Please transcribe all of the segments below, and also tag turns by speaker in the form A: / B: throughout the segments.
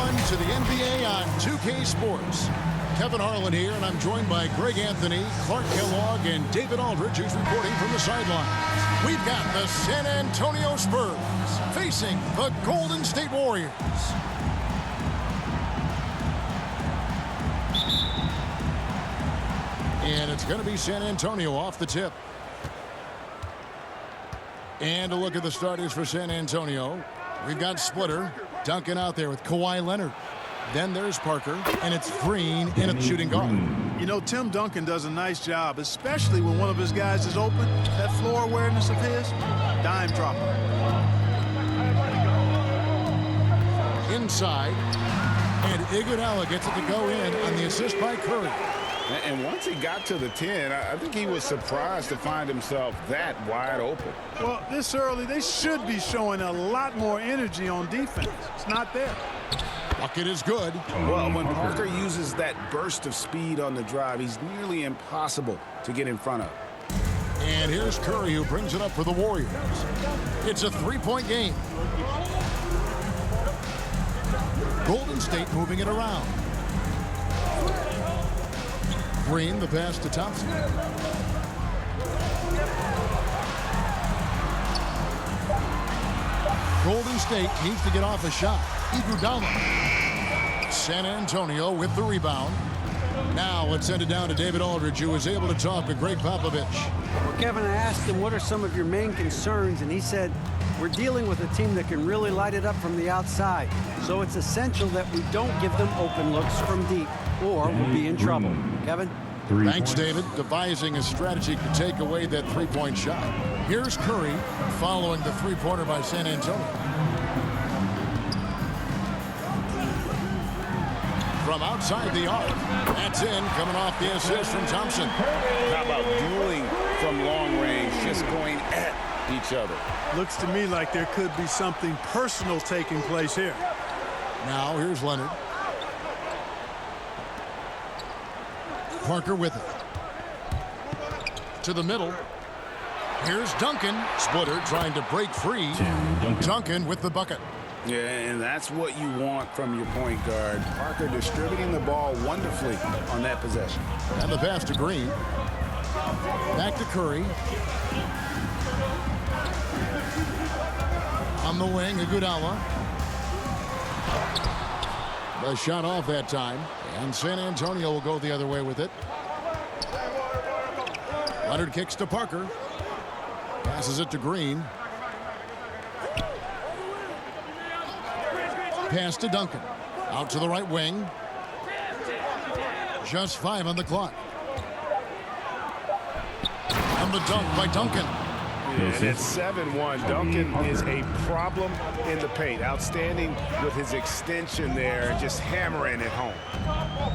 A: everyone to the NBA on 2K Sports. Kevin Harlan here, and I'm joined by Greg Anthony, Clark Kellogg, and David Aldridge, who's reporting from the sidelines. We've got the San Antonio Spurs facing the Golden State Warriors. And it's going to be San Antonio off the tip. And a look at the starters for San Antonio. We've got Splitter, Duncan out there with Kawhi Leonard. Then there's Parker, and it's Green in at shooting guard.
B: You know, Tim Duncan does a nice job, especially when one of his guys is open. That floor awareness of his, dime dropper.
A: Inside, and Iguodala gets it to go in on the assist by Curry.
C: And once he got to the 10, I think he was surprised to find himself that wide open.
B: Well, this early, they should be showing a lot more energy on defense. It's not there.
A: Bucket is good.
C: Well, when Parker uses that burst of speed on the drive, he's nearly impossible to get in front of.
A: And here's Curry, who brings it up for the Warriors. It's a three-point game. Golden State moving it around. Green, the pass to Thompson. Golden State needs to get off a shot. Iguodala. San Antonio with the rebound. Now let's send it down to David Aldridge, who was able to talk to Greg Popovich.
D: Well, Kevin, I asked him, what are some of your main concerns? And he said, we're dealing with a team that can really light it up from the outside. So it's essential that we don't give them open looks from deep, or we'll be in trouble. Kevin?
A: Thanks, David. Devising a strategy to take away that three-point shot. Here's Curry following the three-pointer by San Antonio. From outside the arc. That's in, coming off the assist from Thompson.
C: How about dueling from long range, just going at each other?
B: Looks to me like there could be something personal taking place here.
A: Now here's Leonard. Parker with it. To the middle. Here's Duncan. Splitter trying to break free. Duncan with the bucket.
C: Yeah, and that's what you want from your point guard. Parker distributing the ball wonderfully on that possession.
A: And the pass to Green. Back to Curry. On the wing, Iguodala. The shot off that time. And San Antonio will go the other way with it. Leonard kicks to Parker. Passes it to Green. Pass to Duncan. Out to the right wing. Just 5 on the clock. And the dunk by Duncan.
C: And it's 7-1. Duncan is a problem in the paint. Outstanding with his extension there, just hammering it home.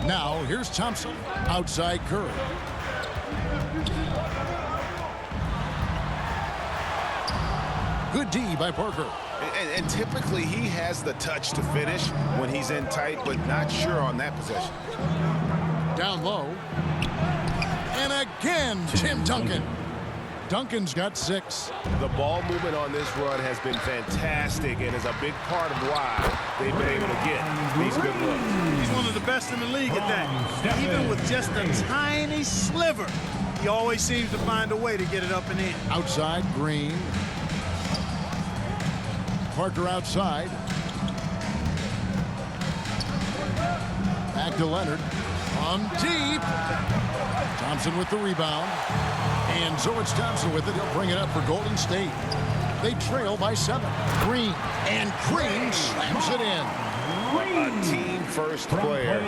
A: Now here's Thompson. Outside Curry. Good D by Parker.
C: And typically he has the touch to finish when he's in tight, but not sure on that possession.
A: Down low. And again, Tim Duncan. Duncan's got 6.
C: The ball movement on this run has been fantastic and is a big part of why they've been able to get these good looks.
B: He's one of the best in the league at that. Even with just a tiny sliver, he always seems to find a way to get it up and in.
A: Outside, Green. Parker outside. Back to Leonard. On deep. Thompson with the rebound. And so it's Thompson with it. He'll bring it up for Golden State. They trail by 7. Green. And Green slams it in.
C: A team-first player.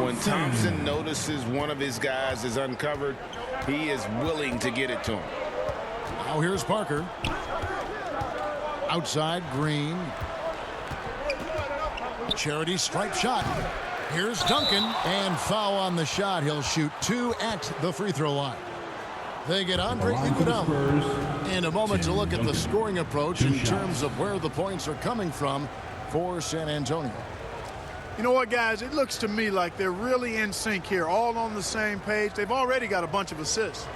C: When Thompson notices one of his guys is uncovered, he is willing to get it to him.
A: Now here's Parker. Outside, Green. Charity stripe shot. Here's Duncan. And foul on the shot. He'll shoot 2 at the free throw line. They get Andre Iguodala. In a moment to look at the scoring approach in terms of where the points are coming from for San Antonio.
B: You know what, guys? It looks to me like they're really in sync here, all on the same page. They've already got a bunch of assists.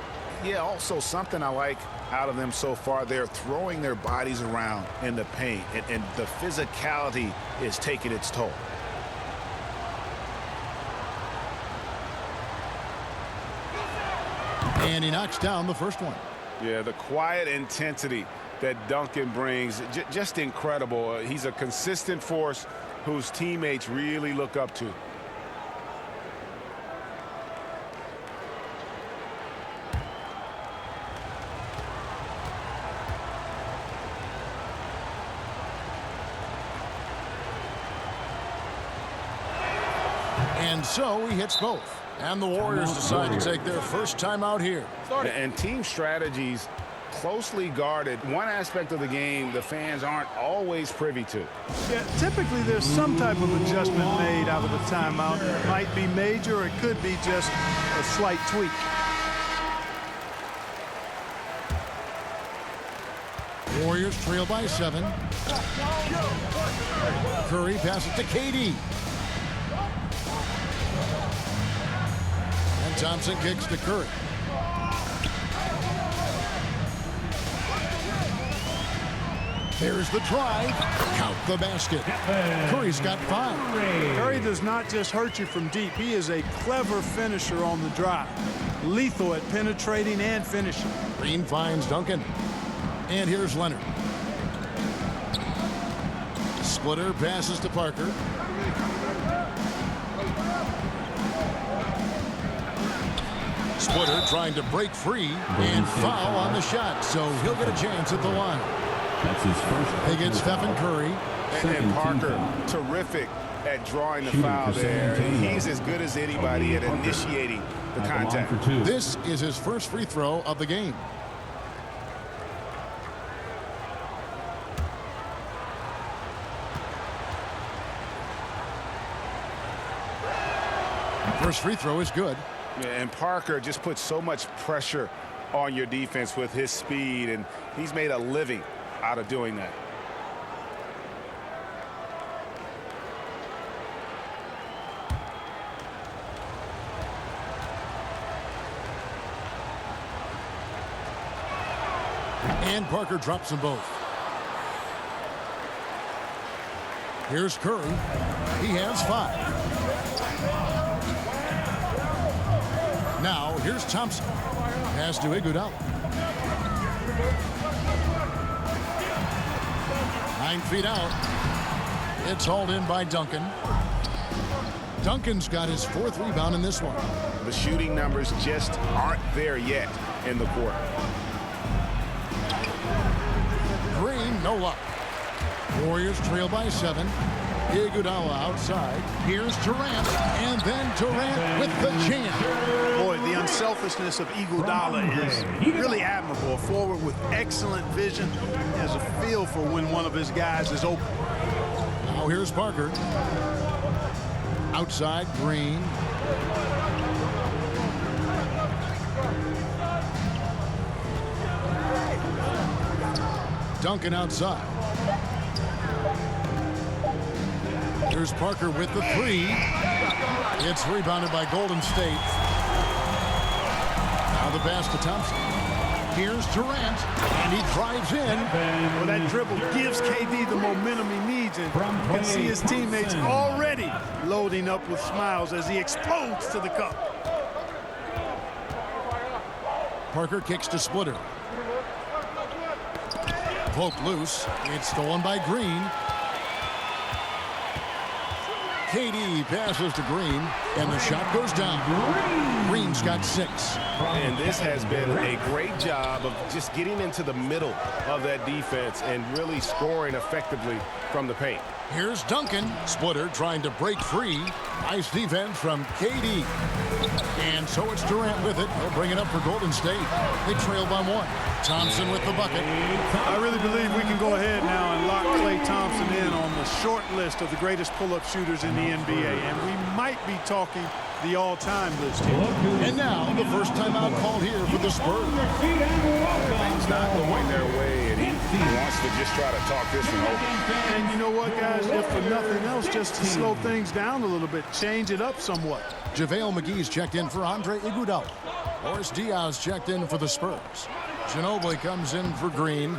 C: Yeah, also something I like out of them so far, they're throwing their bodies around in the paint, and the physicality is taking its toll.
A: And he knocks down the first one.
C: Yeah, the quiet intensity that Duncan brings, just incredible. He's a consistent force whose teammates really look up to.
A: And so he hits both. And the Warriors decide to take their first time out here.
C: And team strategies closely guarded. One aspect of the game the fans aren't always privy to.
B: Yeah, typically there's some type of adjustment made out of a timeout. It might be major, or it could be just a slight tweak.
A: Warriors trail by 7. Curry passes to KD. And Thompson kicks to Curry. There's the drive. Count the basket. Curry's got 5.
B: Curry does not just hurt you from deep. He is a clever finisher on the drive. Lethal at penetrating and finishing.
A: Green finds Duncan. And here's Leonard. Splitter passes to Parker. Splitter trying to break free and foul on the shot, so he'll get a chance at the line.
E: That's his first.
A: They get Stephen Curry.
C: And Parker, terrific at drawing the foul there. He's as good as anybody at initiating the contact.
A: This is his first free throw of the game. First free throw is good.
C: And Parker just puts so much pressure on your defense with his speed, and he's made a living out of doing that.
A: And Parker drops them both. Here's Curry. He has 5. Now, here's Thompson. Pass to Iguodala. 9 feet out. It's hauled in by Duncan. Duncan's got his 4th rebound in this one.
C: The shooting numbers just aren't there yet in the quarter.
A: Green, no luck. Warriors trail by 7. Iguodala outside. Here's Durant, and then Durant with the jam.
B: Boy, the unselfishness of Iguodala is really admirable. A forward with excellent vision. He has a feel for when one of his guys is open.
A: Now here's Parker. Outside, Green. Duncan outside. Here's Parker with the 3. It's rebounded by Golden State. Now the pass to Thompson. Here's Durant, and he drives in.
B: Well, that dribble gives KD the momentum he needs, and you can see his teammates already loading up with smiles as he explodes to the cup.
A: Parker kicks to Splitter. Poked loose. It's stolen by Green. KD passes to Green, and the shot goes down. Green's got 6.
C: And this has been a great job of just getting into the middle of that defense and really scoring effectively from the paint.
A: Here's Duncan. Splitter trying to break free. Nice defense from KD. And so it's Durant with it. They'll bring it up for Golden State. They trail by 1. Thompson with the bucket.
B: I really believe we can go ahead now and lock Klay Thompson in on the short list of the greatest pull-up shooters in the NBA. And we might be talking the all-time list here.
A: And now the first timeout called here for the Spurs.
C: Things not going their way, and he wants to just try to talk this one over.
B: And you know what, guys? If for nothing else, just to slow things down a little bit, change it up somewhat.
A: JaVale McGee's checked in for Andre Iguodala. Boris Diaz checked in for the Spurs. Ginobili comes in for Green.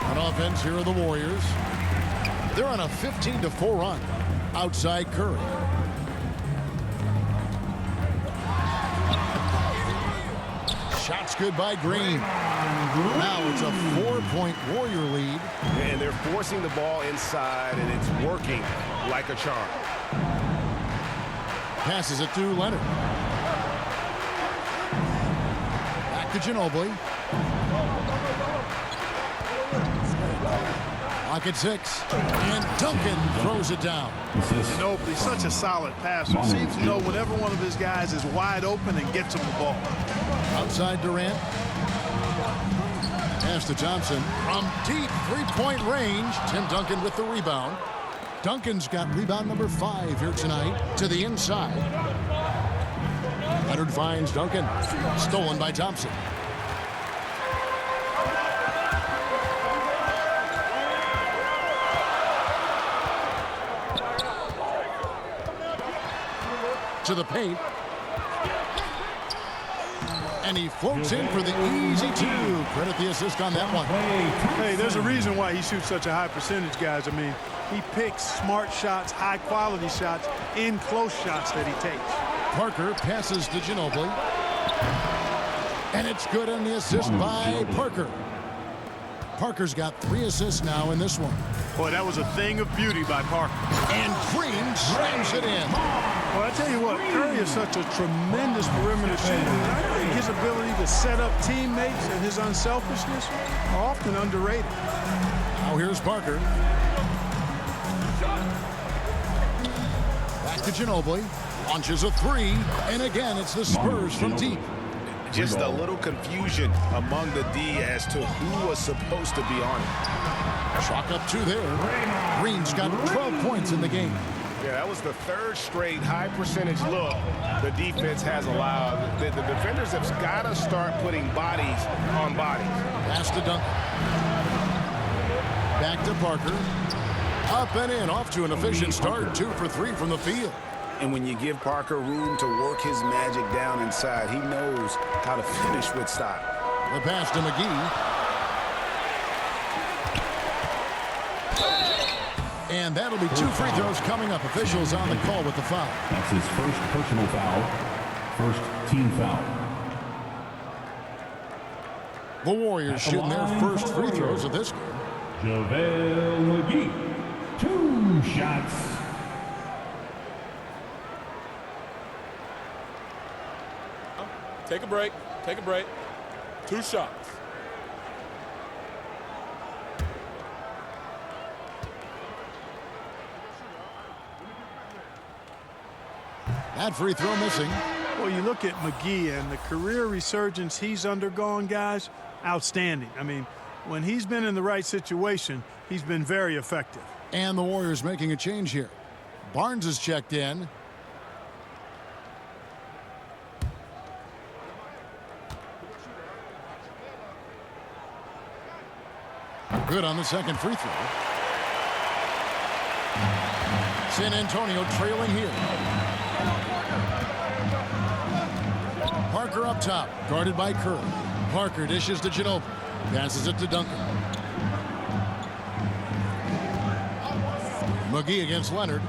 A: On offense, here are the Warriors. They're on a 15-4 run. Outside Curry. shot's good by Green. Now it's a 4-point Warrior lead.
C: And they're forcing the ball inside, and it's working like a charm.
A: Passes it to Leonard. Back to Ginobili. Lock at 6. And Duncan throws it down.
B: Ginobili, such a solid passer. Seems to know whenever one of his guys is wide open and gets him the ball.
A: Outside Durant. Pass to Thompson. From deep three-point range. Tim Duncan with the rebound. Duncan's got rebound number 5 here tonight to the inside. Leonard finds Duncan. Stolen by Thompson. To the paint. And he floats in for the easy 2. Credit the assist on that one.
B: Hey, there's a reason why he shoots such a high percentage, guys. I mean, he picks smart shots, high-quality shots, in close shots that he takes.
A: Parker passes to Ginobili. And it's good on the assist by Parker. Parker's got 3 assists now in this one.
B: Boy, that was a thing of beauty by Parker.
A: And Green slams it in.
B: Well, I tell you what, Curry is such a tremendous perimeter shooter. I think his ability to set up teammates and his unselfishness are often underrated.
A: Now here's Parker. Back to Ginobili. Launches a 3. And again, it's the Spurs from deep.
C: Just a little confusion among the D as to who was supposed to be on it.
A: Chalk up 2 there. Green's got 12 points in the game.
C: Yeah, that was the 3rd straight high percentage look the defense has allowed. The defenders have got to start putting bodies on bodies.
A: Pass to Duncan. Back to Parker. Up and in, off to an efficient start. 2 for 3 from the field.
C: And when you give Parker room to work his magic down inside, he knows how to finish with style.
A: The pass to McGee. And that'll be 2 free throws coming up. Officials on the call with the foul.
E: That's his first personal foul. First team foul.
A: The Warriors shooting their first free throws of this game.
E: JaVale McGee. 2 shots.
F: Take a break. Take a break. 2 shots.
A: That free throw missing.
B: Well, you look at McGee and the career resurgence he's undergone, guys, outstanding. I mean, when he's been in the right situation, he's been very effective.
A: And the Warriors making a change here. Barnes is checked in. Good on the second free throw. San Antonio trailing here. Parker up top, guarded by Curry. Parker dishes to Ginobili. Passes it to Duncan. McGee against Leonard.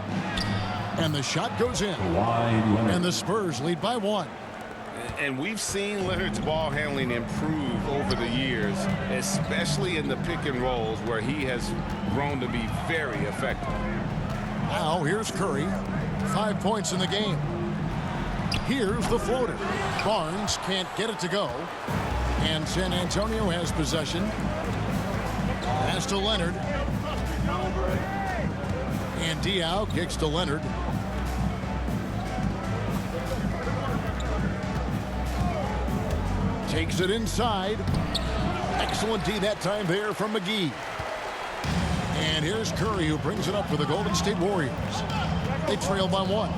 A: And the shot goes in. And the Spurs lead by 1.
C: And we've seen Leonard's ball handling improve over the years, especially in the pick and rolls where he has grown to be very effective.
A: Now here's Curry. 5 points in the game. Here's the floater. Barnes can't get it to go. And San Antonio has possession. Pass to Leonard. And Diaw kicks to Leonard. Takes it inside. Excellent D that time there from McGee. And here's Curry, who brings it up for the Golden State Warriors. They trail by 1.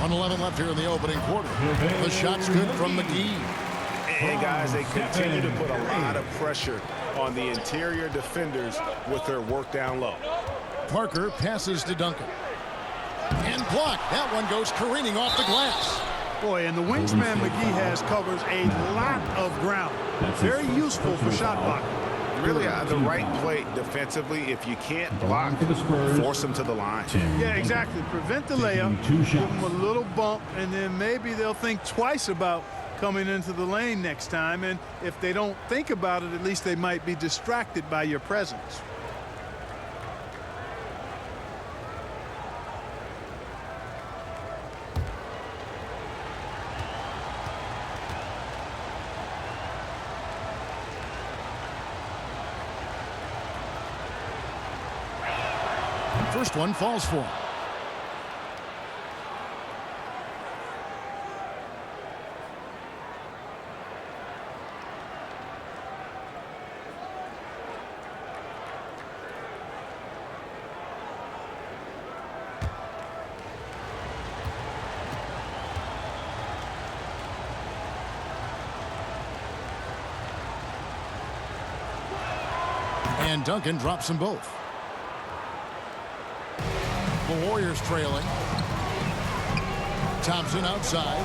A: 1:11 left here in the opening quarter. The shot's good from McGee.
C: And guys, they continue to put a lot of pressure on the interior defenders with their work down low.
A: Parker passes to Duncan. And blocked. That one goes careening off the glass.
B: Boy, and the wingspan McGee has covers a lot of ground. Very useful for shot blocking.
C: really the right play defensively. If you can't block, force them to the line.
B: Yeah, exactly. Prevent the layup, give them a little bump, and then maybe they'll think twice about coming into the lane next time. And if they don't think about it, at least they might be distracted by your presence.
A: First one falls for him. And Duncan drops them both. The Warriors trailing. Thompson outside.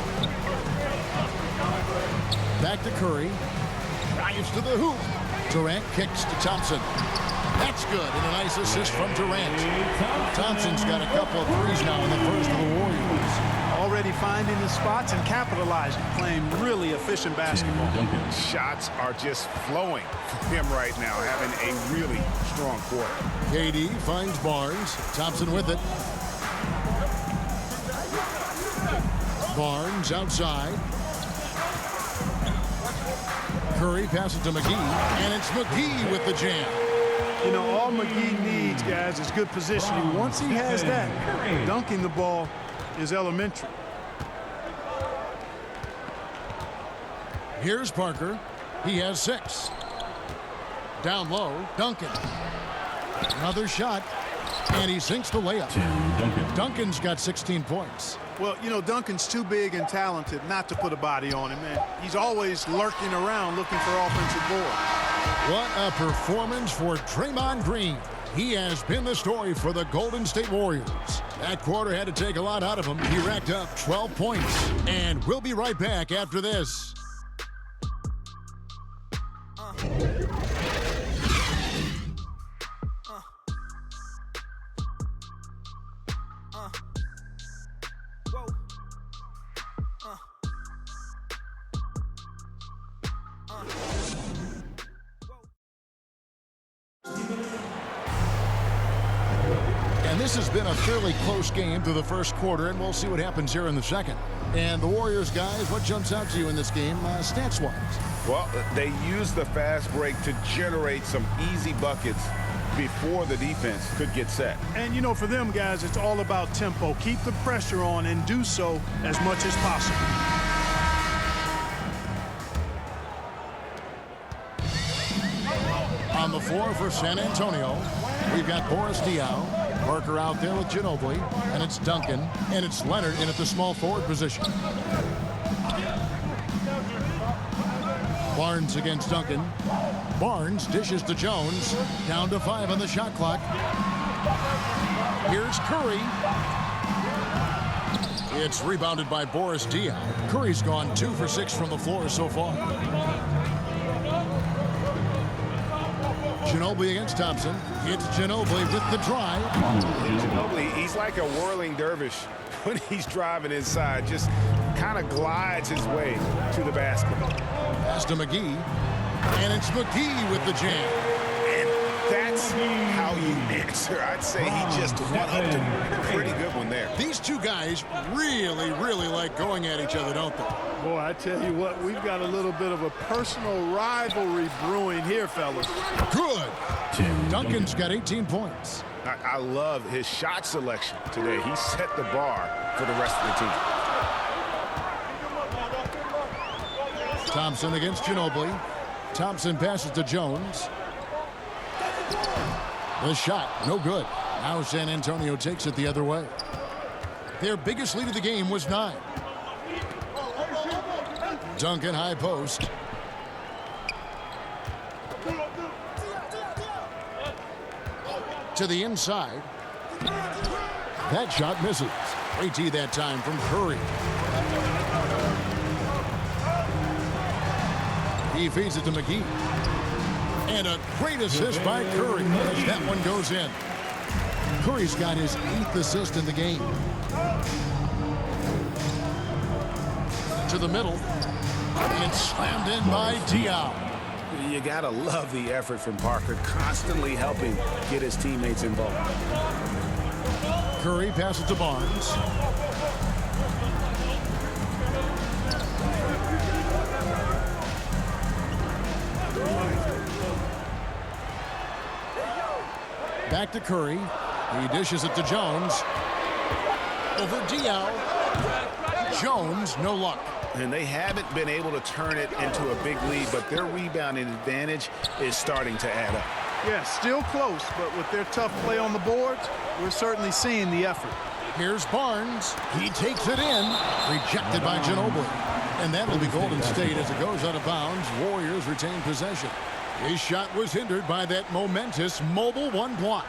A: Back to Curry. Drives to the hoop. Durant kicks to Thompson. That's good, and a nice assist from Durant. Thompson's got a couple of threes now in the first of the Warriors.
B: Already finding his spots and capitalizing, playing really efficient basketball.
C: Shots are just flowing for him right now, having a really strong quarter.
A: KD finds Barnes. Thompson with it. Barnes outside. Curry passes to McGee, and it's McGee with the jam.
B: You know, all McGee needs, guys, is good positioning. Once he has that, dunking the ball is elementary.
A: Here's Parker. He has 6. Down low, Duncan. Another shot, and he sinks the layup. Duncan's got 16 points.
B: Well, you know, Duncan's too big and talented not to put a body on him, man. He's always lurking around looking for offensive boards.
A: What a performance for Draymond Green. He has been the story for the Golden State Warriors. That quarter had to take a lot out of him. He racked up 12 points. And we'll be right back after this. This has been a fairly close game through the first quarter, and we'll see what happens here in the second. And the Warriors, guys, what jumps out to you in this game, stats-wise?
C: Well, they used the fast break to generate some easy buckets before the defense could get set.
B: And, you know, for them, guys, it's all about tempo. Keep the pressure on and do so as much as possible.
A: On the floor for San Antonio, we've got Boris Diaw. Parker out there with Ginobili, and it's Duncan, and it's Leonard in at the small forward position. Barnes against Duncan. Barnes dishes to Jones. Down to 5 on the shot clock. Here's Curry. It's rebounded by Boris Diaw. Curry's gone 2 for 6 from the floor so far. Ginobili against Thompson. It's Ginobili with the drive.
C: Ginobili, he's like a whirling dervish when he's driving inside. Just kind of glides his way to the basket.
A: Pass to McGee. And it's McGee with the jam.
C: And that's how you answer. I'd say he just one-upped a pretty good one there.
A: These two guys really, really like going at each other, don't they?
B: Boy, I tell you what, we've got a little bit of a personal rivalry brewing here, fellas.
A: Good. Duncan's got 18 points.
C: I love his shot selection today. He set the bar for the rest of the team.
A: Thompson against Ginobili. Thompson passes to Jones. The shot, no good. Now San Antonio takes it the other way. Their biggest lead of the game was 9. Duncan high post. To the inside. That shot misses. Great tee that time from Curry. He feeds it to McGee. And a great assist by Curry as that one goes in. Curry's got his 8th assist in the game. To the middle. And it's slammed in by Diaw.
C: You got to love the effort from Parker, constantly helping get his teammates involved.
A: Curry passes to Barnes. Back to Curry. He dishes it to Jones. Over Diaw. Jones, no luck.
C: And they haven't been able to turn it into a big lead, but their rebounding advantage is starting to add up.
B: Yeah, still close, but with their tough play on the boards, we're certainly seeing the effort.
A: Here's Barnes. He takes it in. Rejected by Ginobili. And that'll be Golden State as it goes out of bounds. Warriors retain possession. His shot was hindered by that momentous mobile one block.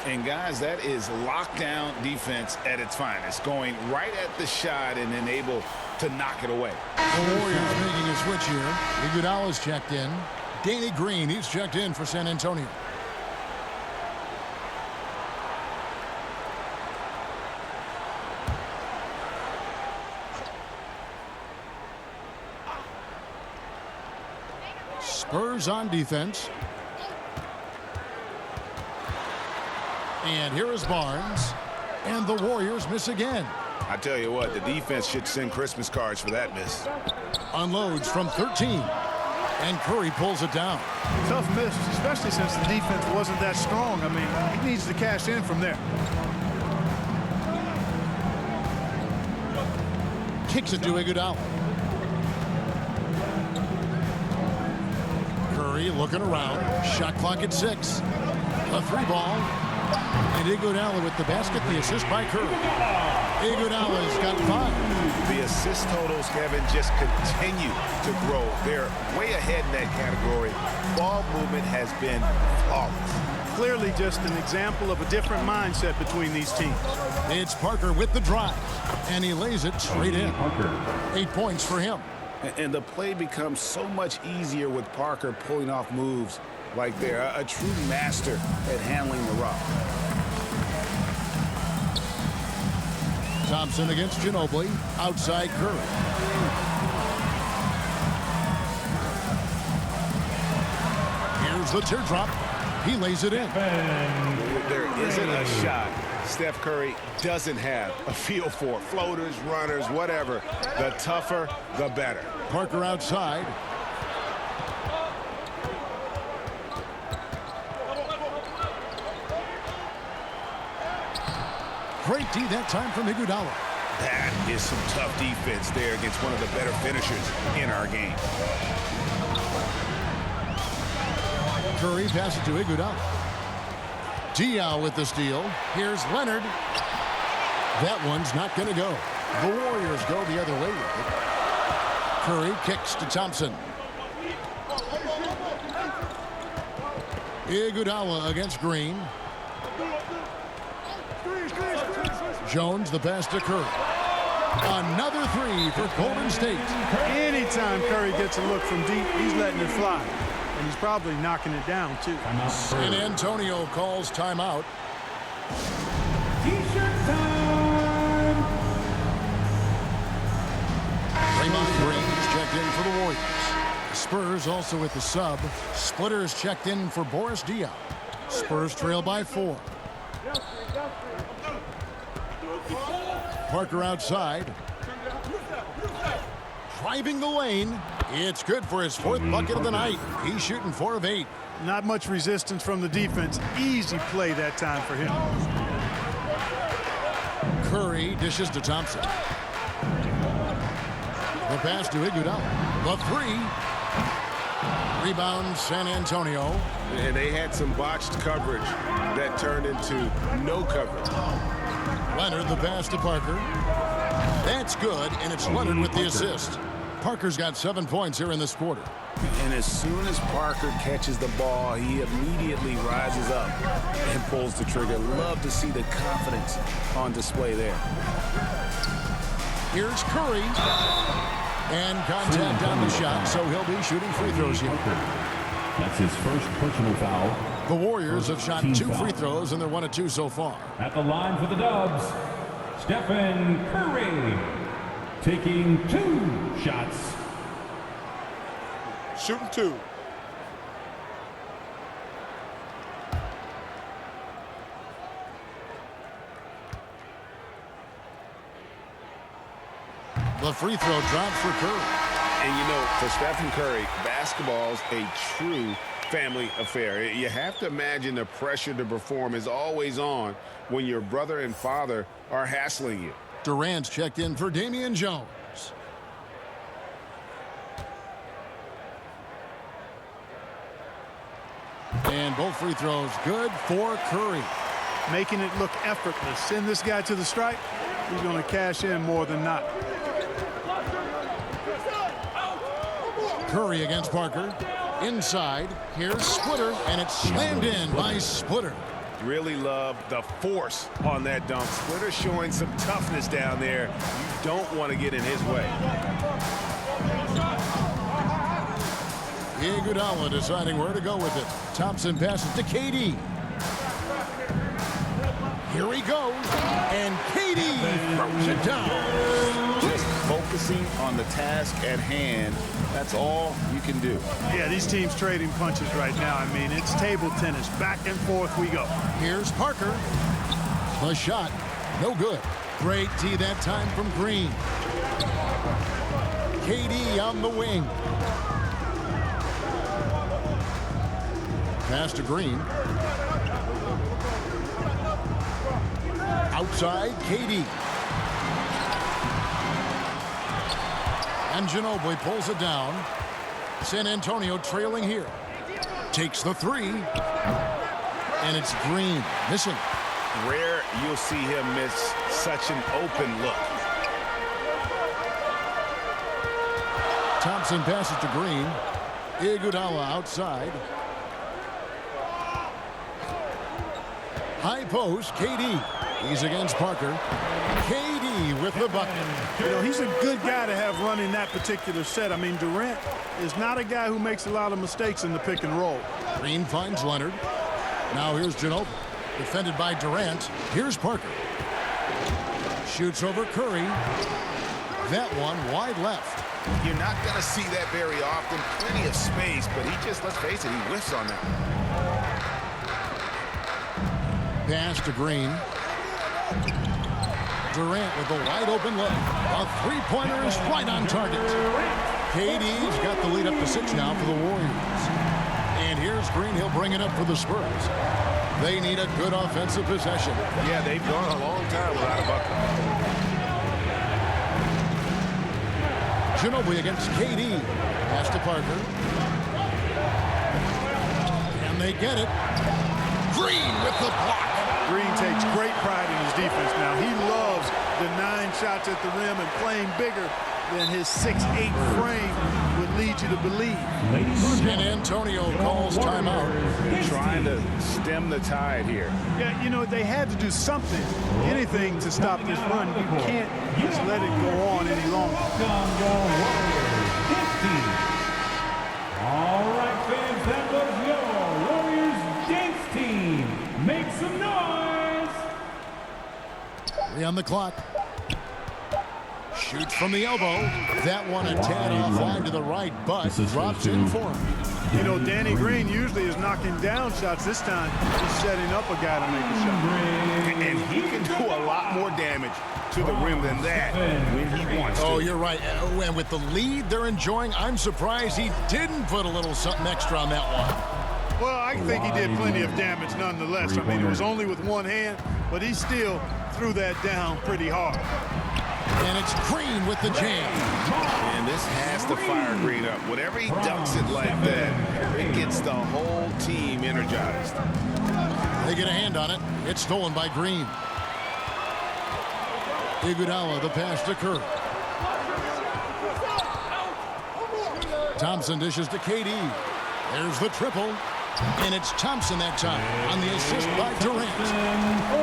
C: And guys, that is lockdown defense at its finest, going right at the shot and then able to knock it away.
A: The Warriors making a switch here. Iguodala's checked in. Danny Green, he's checked in for San Antonio. Spurs on defense. And here is Barnes. And the Warriors miss again.
C: I tell you what, the defense should send Christmas cards for that miss.
A: Unloads from 13. And Curry pulls it down.
B: Tough miss, especially since the defense wasn't that strong. I mean, he needs to cash in from there.
A: Kicks it to Iguodala. Curry looking around. Shot clock at 6. A 3-ball. And Iguodala with the basket. The assist by Curry. Iguodala's got 5.
C: The assist totals, Kevin, just continue to grow. They're way ahead in that category. Ball movement has been flawless.
B: Clearly just an example of a different mindset between these teams.
A: It's Parker with the drive. And he lays it straight in. 8 points for him.
C: And the play becomes so much easier with Parker pulling off moves like they're a true master at handling the rock.
A: Thompson against Ginobili. Outside Curry. Here's the teardrop. He lays it in.
C: There isn't a shot Steph Curry doesn't have a feel for. Floaters, runners, whatever. The tougher, the better.
A: Parker outside. Great D that time from Iguodala.
C: That is some tough defense there against one of the better finishers in our game.
A: Curry passes to Iguodala. Diaw with the steal. Here's Leonard. That one's not going to go. The Warriors go the other way with it. Curry kicks to Thompson. Iguodala against Green. Jones the pass to Curry. Another 3 for Golden State.
B: Anytime Curry gets a look from deep, he's letting it fly. And he's probably knocking it down, too.
A: San Antonio calls timeout.
E: T-shirt time!
A: Draymond Green is checked in for the Warriors. Spurs also with the sub. Splitters checked in for Boris Diaw. Spurs trail by 4. Parker outside. Driving the lane. It's good for his 4th bucket of the night. He's shooting 4 of 8.
B: Not much resistance from the defense. Easy play that time for him.
A: Curry dishes to Thompson. The pass to Iguodala. The 3. Rebound San Antonio.
C: And they had some botched coverage that turned into no coverage.
A: Leonard the pass to Parker. That's good, and it's Leonard with the assist. Parker's got 7 points here in this quarter.
C: And as soon as Parker catches the ball, he immediately rises up and pulls the trigger. Love to see the confidence on display there.
A: Here's Curry. And contact on the shot, so he'll be shooting free throws here.
E: That's his first personal foul.
A: The Warriors have shot 2 free throws, and they're 1 of 2 so far.
E: At the line for the Dubs, Stephen Curry, taking 2 shots.
F: Shooting 2.
A: The free throw drops for Curry.
C: And you know, for Stephen Curry, basketball's a true family affair. You have to imagine the pressure to perform is always on when your brother and father are hassling you.
A: Durant's checked in for Damian Jones. And both free throws good for Curry.
B: Making it look effortless. Send this guy to the stripe. He's going to cash in more than not.
A: Curry against Parker. Inside. Here's Splitter, and it's slammed in by Splitter.
C: Really love the force on that dunk. Splitter showing some toughness down there. You don't want to get in his way.
A: Iguodala deciding where to go with it. Thompson passes to KD. Here he goes, and KD throws it down.
C: Just focusing on the task at hand. That's all you can do.
B: Yeah, these teams trading punches right now. I mean, it's table tennis. Back and forth we go.
A: Here's Parker. The shot, no good. Great D that time from Green. KD on the wing. Pass to Green. Outside, KD. And Ginobili pulls it down. San Antonio trailing here. Takes the 3. And it's Green missing.
C: Rare you'll see him miss such an open look.
A: Thompson passes to Green. Iguodala outside. High post, KD. He's against Parker. KD with the bucket.
B: You know, he's a good guy to have running that particular set. I mean, Durant is not a guy who makes a lot of mistakes in the pick and roll.
A: Green finds Leonard. Now here's Ginobili. Defended by Durant. Here's Parker. Shoots over Curry. That one wide left.
C: You're not going to see that very often. Plenty of space, but he just, let's face it, he whiffs on that.
A: Pass to Green. Durant with a wide open look. A three-pointer is right on target. KD's got the lead up to 6 now for the Warriors. And here's Green. He'll bring it up for the Spurs. They need a good offensive possession.
C: Yeah, they've gone a long time without a bucket.
A: Ginobili against KD. Pass to Parker. And they get it. Green with the block.
B: Green takes great pride in his defense now. He loves denying shots at the rim and playing bigger than his 6'8" frame would lead you to believe.
A: San Antonio calls timeout.
C: Trying to stem the tide here.
B: Yeah, you know, they had to do something, anything to stop this run. You can't just let it go on any longer.
E: All right, fans, that was your Warriors dance team. Make some noise.
A: 3 on the clock. Shoots from the elbow. That one a tad offline to the right, but drops in for him.
B: You know, Danny Green usually is knocking down shots. This time, he's setting up a guy to make a shot.
C: And he can do a lot more damage to the rim than that when he wants to.
A: Oh, you're right. And with the lead they're enjoying, I'm surprised he didn't put a little something extra on that one.
B: Well, I think he did plenty of damage nonetheless. I mean, it was only with one hand, but he still threw that down pretty hard.
A: And it's Green with the jam.
C: And this has to fire Green up. Whenever he dunks it like that, it gets the whole team energized.
A: They get a hand on it. It's stolen by Green. Iguodala, the pass to Curry. Thompson dishes to KD. There's the triple. And it's Thompson that time on the assist by Durant.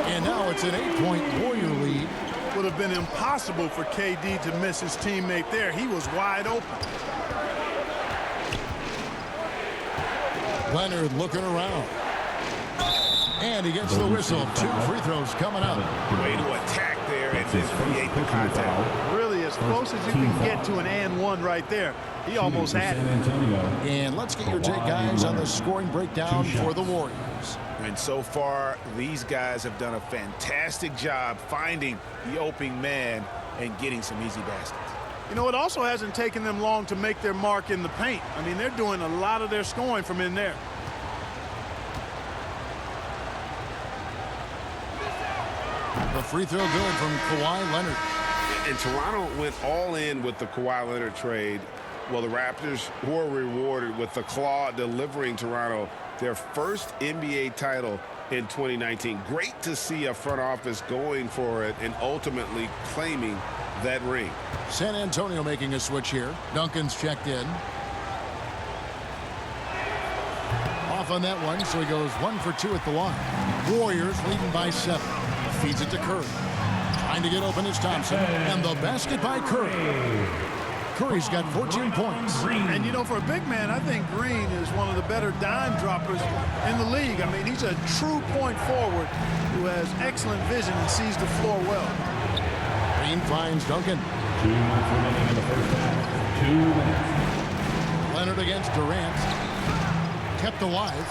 A: And now it's an 8-point Warrior lead.
B: Would have been impossible for KD to miss his teammate there. He was wide open.
A: Leonard looking around. And he gets the whistle. 2 free throws coming up.
C: Way to attack there and then create the contact.
B: Really as close as you can get to an and one right there. He almost had it.
A: And let's get your take, guys, on the scoring breakdown for the Warriors.
C: And so far, these guys have done a fantastic job finding the opening man and getting some easy baskets.
B: You know, it also hasn't taken them long to make their mark in the paint. I mean, they're doing a lot of their scoring from in there.
A: The free throw good from Kawhi Leonard.
C: And Toronto went all in with the Kawhi Leonard trade. Well, the Raptors were rewarded with the claw delivering Toronto their first NBA title in 2019. Great to see a front office going for it and ultimately claiming that ring.
A: San Antonio making a switch here. Duncan's checked in. Off on that one, so he goes 1 for 2 at the line. Warriors leading by 7. Feeds it to Curry. Trying to get open is Thompson. And the basket by Curry. Curry's got 14 points.
B: And, you know, for a big man, I think Green is one of the better dime droppers in the league. I mean, he's a true point forward who has excellent vision and sees the floor well.
A: Green finds Duncan.
E: 2 minutes remaining in the first half. 2 minutes.
A: Leonard against Durant. Kept alive.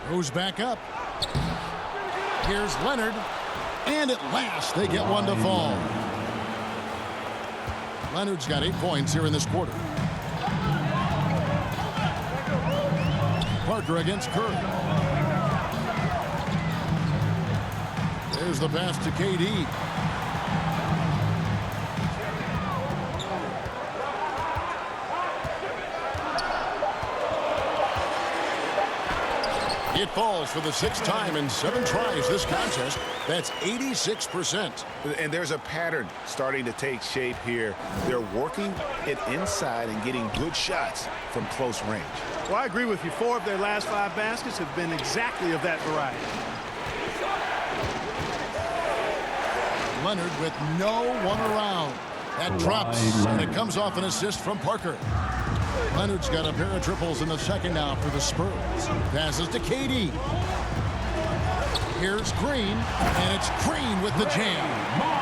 A: Goes back up. Here's Leonard. And at last, they get one to fall. Leonard's got 8 points here in this quarter. Parker against Curry. There's the pass to KD. It falls for the 6th time in 7 tries this contest. That's 86%.
C: And there's a pattern starting to take shape here. They're working it inside and getting good shots from close range.
B: Well, I agree with you. 4 of their last 5 baskets have been exactly of that variety.
A: Leonard with no one around. That drops, and it comes off an assist from Parker. Leonard's got a pair of triples in the second now for the Spurs. Passes to KD. Here's Green, and it's Green with the jam.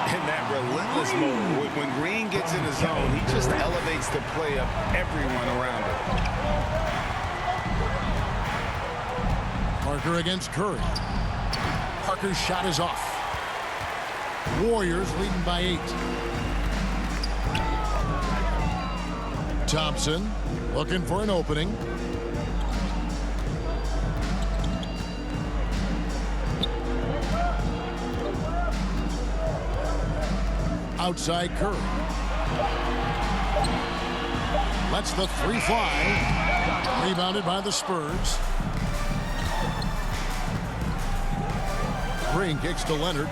C: In that relentless mode, when Green gets in the zone, he just elevates the play of everyone around him.
A: Parker against Curry. Parker's shot is off. Warriors leading by 8. Thompson looking for an opening. Outside Curry. Lets the 3 fly. Rebounded by the Spurs. Green kicks to Leonard.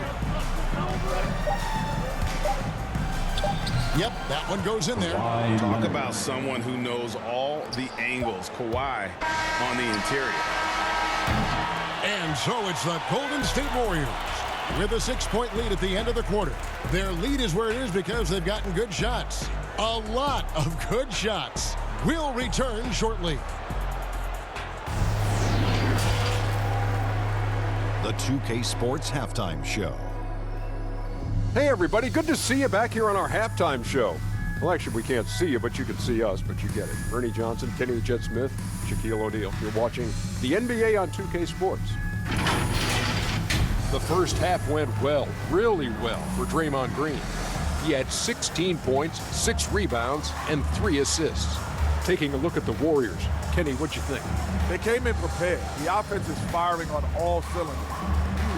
A: Yep, that one goes in there.
C: Talk about someone who knows all the angles. Kawhi on the interior.
A: And so it's the Golden State Warriors with a 6-point lead at the end of the quarter. Their lead is where it is because they've gotten good shots. A lot of good shots. We'll return shortly.
G: The 2K Sports Halftime Show.
H: Hey everybody, good to see you back here on our halftime show. Well, actually, we can't see you, but you can see us, but you get it. Ernie Johnson, Kenny Jet Smith, Shaquille O'Neal. You're watching the NBA on 2K Sports. The first half went well, really well for Draymond Green. He had 16 points, 6 rebounds, and 3 assists. Taking a look at the Warriors. Kenny, what'd you think?
I: They came in prepared. The offense is firing on all cylinders.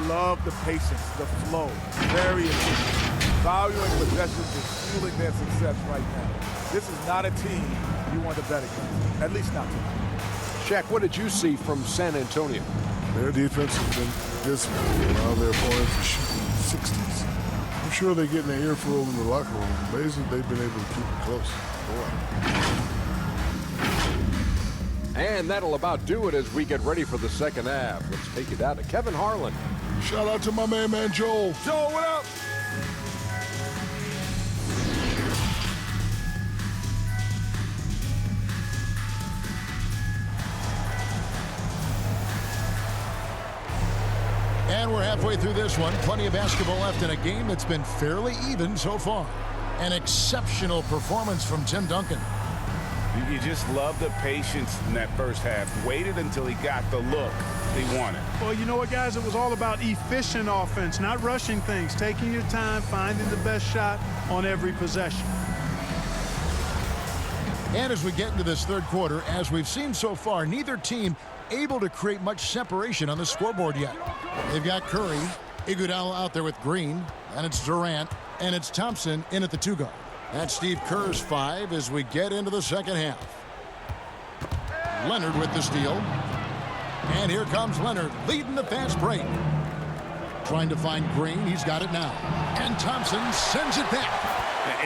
I: You love the patience, the flow. Very efficient. Valuing possessions is fueling their success right now. This is not a team you want to bet against. At least not tonight.
H: Shaq, what did you see from San Antonio?
J: Their defense has been disciplined. Allow their opponents to shoot in the 60s. I'm sure they're getting their earful in the locker room. Amazing they've been able to keep it close.
H: And that'll about do it as we get ready for the second half. Let's take it out to Kevin Harlan.
J: Shout out to my man Joel.
I: Joel, what up?
A: And we're halfway through this one. Plenty of basketball left in a game that's been fairly even so far. An exceptional performance from Tim Duncan.
C: You just love the patience in that first half. Waited until he got the look he wanted.
B: Well, you know what, guys? It was all about efficient offense, not rushing things, taking your time, finding the best shot on every possession.
A: And as we get into this third quarter, as we've seen so far, neither team able to create much separation on the scoreboard yet. They've got Curry, Iguodala out there with Green, and it's Durant, and it's Thompson in at the 2-guard. That's Steve Kerr's 5 as we get into the second half. Leonard with the steal. And here comes Leonard leading the fast break. Trying to find Green. He's got it now. And Thompson sends it back.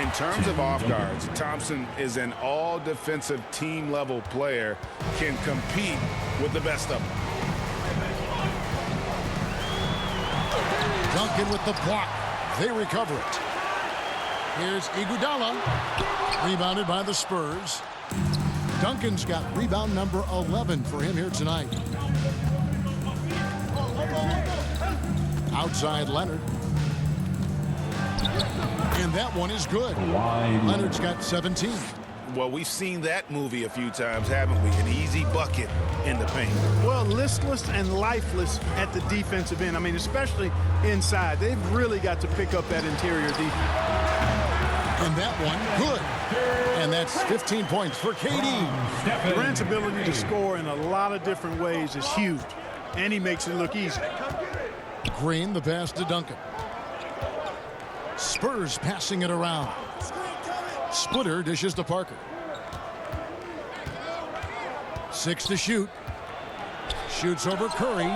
C: In terms of off guards, Thompson is an all-defensive team-level player, can compete with the best of them.
A: Duncan with the block. They recover it. Here's Iguodala. Rebounded by the Spurs. Duncan's got rebound number 11 for him here tonight. Outside Leonard. And that one is good. Leonard's got 17.
C: Well, we've seen that movie a few times, haven't we? An easy bucket in the paint.
B: Well, listless and lifeless at the defensive end. I mean, especially inside. They've really got to pick up that interior defense.
A: And that one, good. And that's 15 points for KD.
B: Durant's ability to score in a lot of different ways is huge. And he makes it look easy.
A: Green, the pass to Duncan. Spurs passing it around. Splitter dishes to Parker. 6 to shoot. Shoots over Curry.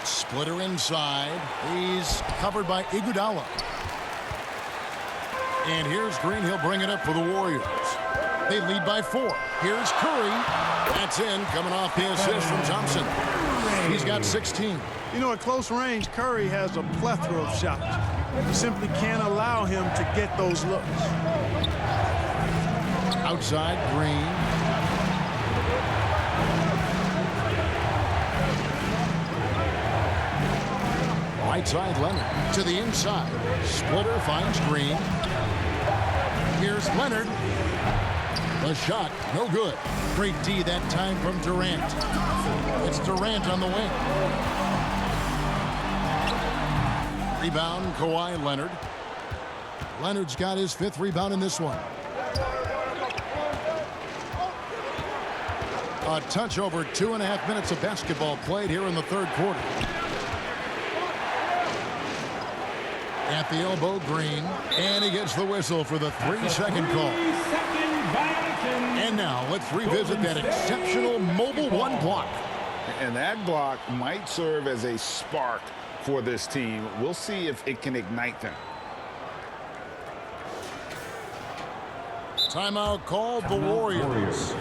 A: Splitter inside. He's covered by Iguodala. And here's Green. He'll bring it up for the Warriors. They lead by 4. Here's Curry. That's in, coming off the assist from Thompson. He's got 16.
B: You know, at close range, Curry has a plethora of shots. You simply can't allow him to get those looks.
A: Outside, Green. Right side, Leonard. To the inside. Splitter finds Green. Here's Leonard. The shot, no good. Great D that time from Durant. It's Durant on the wing. Rebound, Kawhi Leonard. Leonard's got his 5th rebound in this one. A touch over 2.5 minutes of basketball played here in the third quarter. At the elbow, Green. And he gets the whistle for the 3-second call. And now let's revisit that exceptional mobile 1 block.
C: And that block might serve as a spark for this team. We'll see if it can ignite them.
A: Timeout called the Warriors.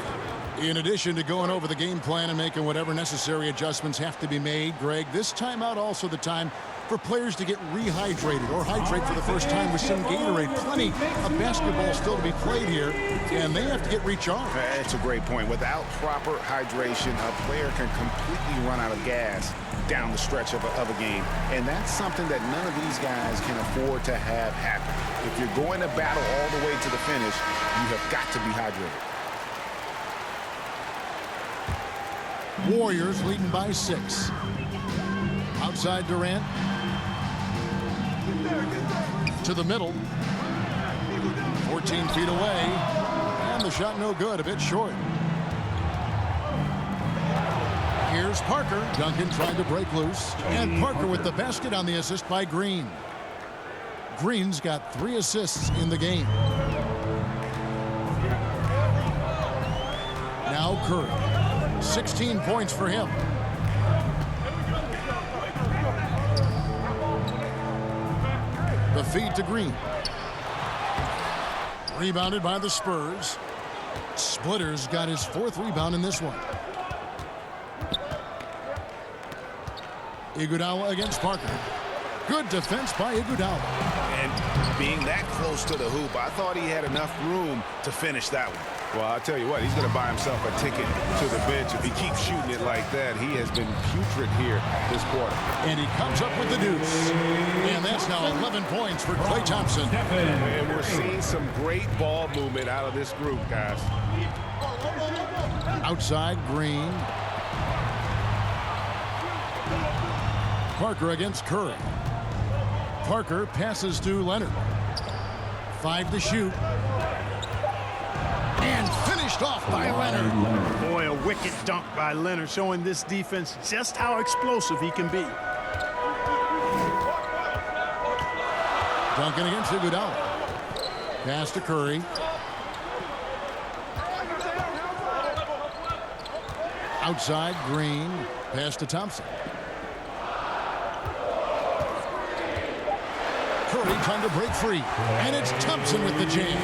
A: In addition to going over the game plan and making whatever necessary adjustments have to be made, Greg, this timeout also the time for players to get rehydrated or hydrate for the first time with some Gatorade. Plenty of basketball still to be played here, and they have to get recharged.
C: That's a great point. Without proper hydration, a player can completely run out of gas down the stretch of a game, and that's something that none of these guys can afford to have happen. If you're going to battle all the way to the finish, you have got to be hydrated.
A: Warriors leading by 6. Outside Durant. To the middle. 14 feet away. And the shot no good, a bit short. Here's Parker. Duncan trying to break loose. And Parker with the basket on the assist by Green. Green's got 3 assists in the game. Now Curry. 16 points for him. The feed to Green. Rebounded by the Spurs. Splitter's got his 4th rebound in this one. Iguodala against Parker. Good defense by Iguodala.
C: And Being that close to the hoop, I thought he had enough room to finish that one. Well, I'll tell you what, he's going to buy himself a ticket to the bench. If he keeps shooting it like that, he has been putrid here this quarter.
A: And he comes up with the deuce. And that's now 11 points for Klay Thompson.
C: And we're seeing some great ball movement out of this group, guys.
A: Outside, Green. Parker against Curry. Parker passes to Leonard. 5 to shoot. And finished off by Leonard.
B: Boy, a wicked dunk by Leonard, showing this defense just how explosive he can be.
A: Duncan against Iguodala. Pass to Curry. Outside, Green. Pass to Thompson. Curry trying to break free. And it's Thompson with the jam.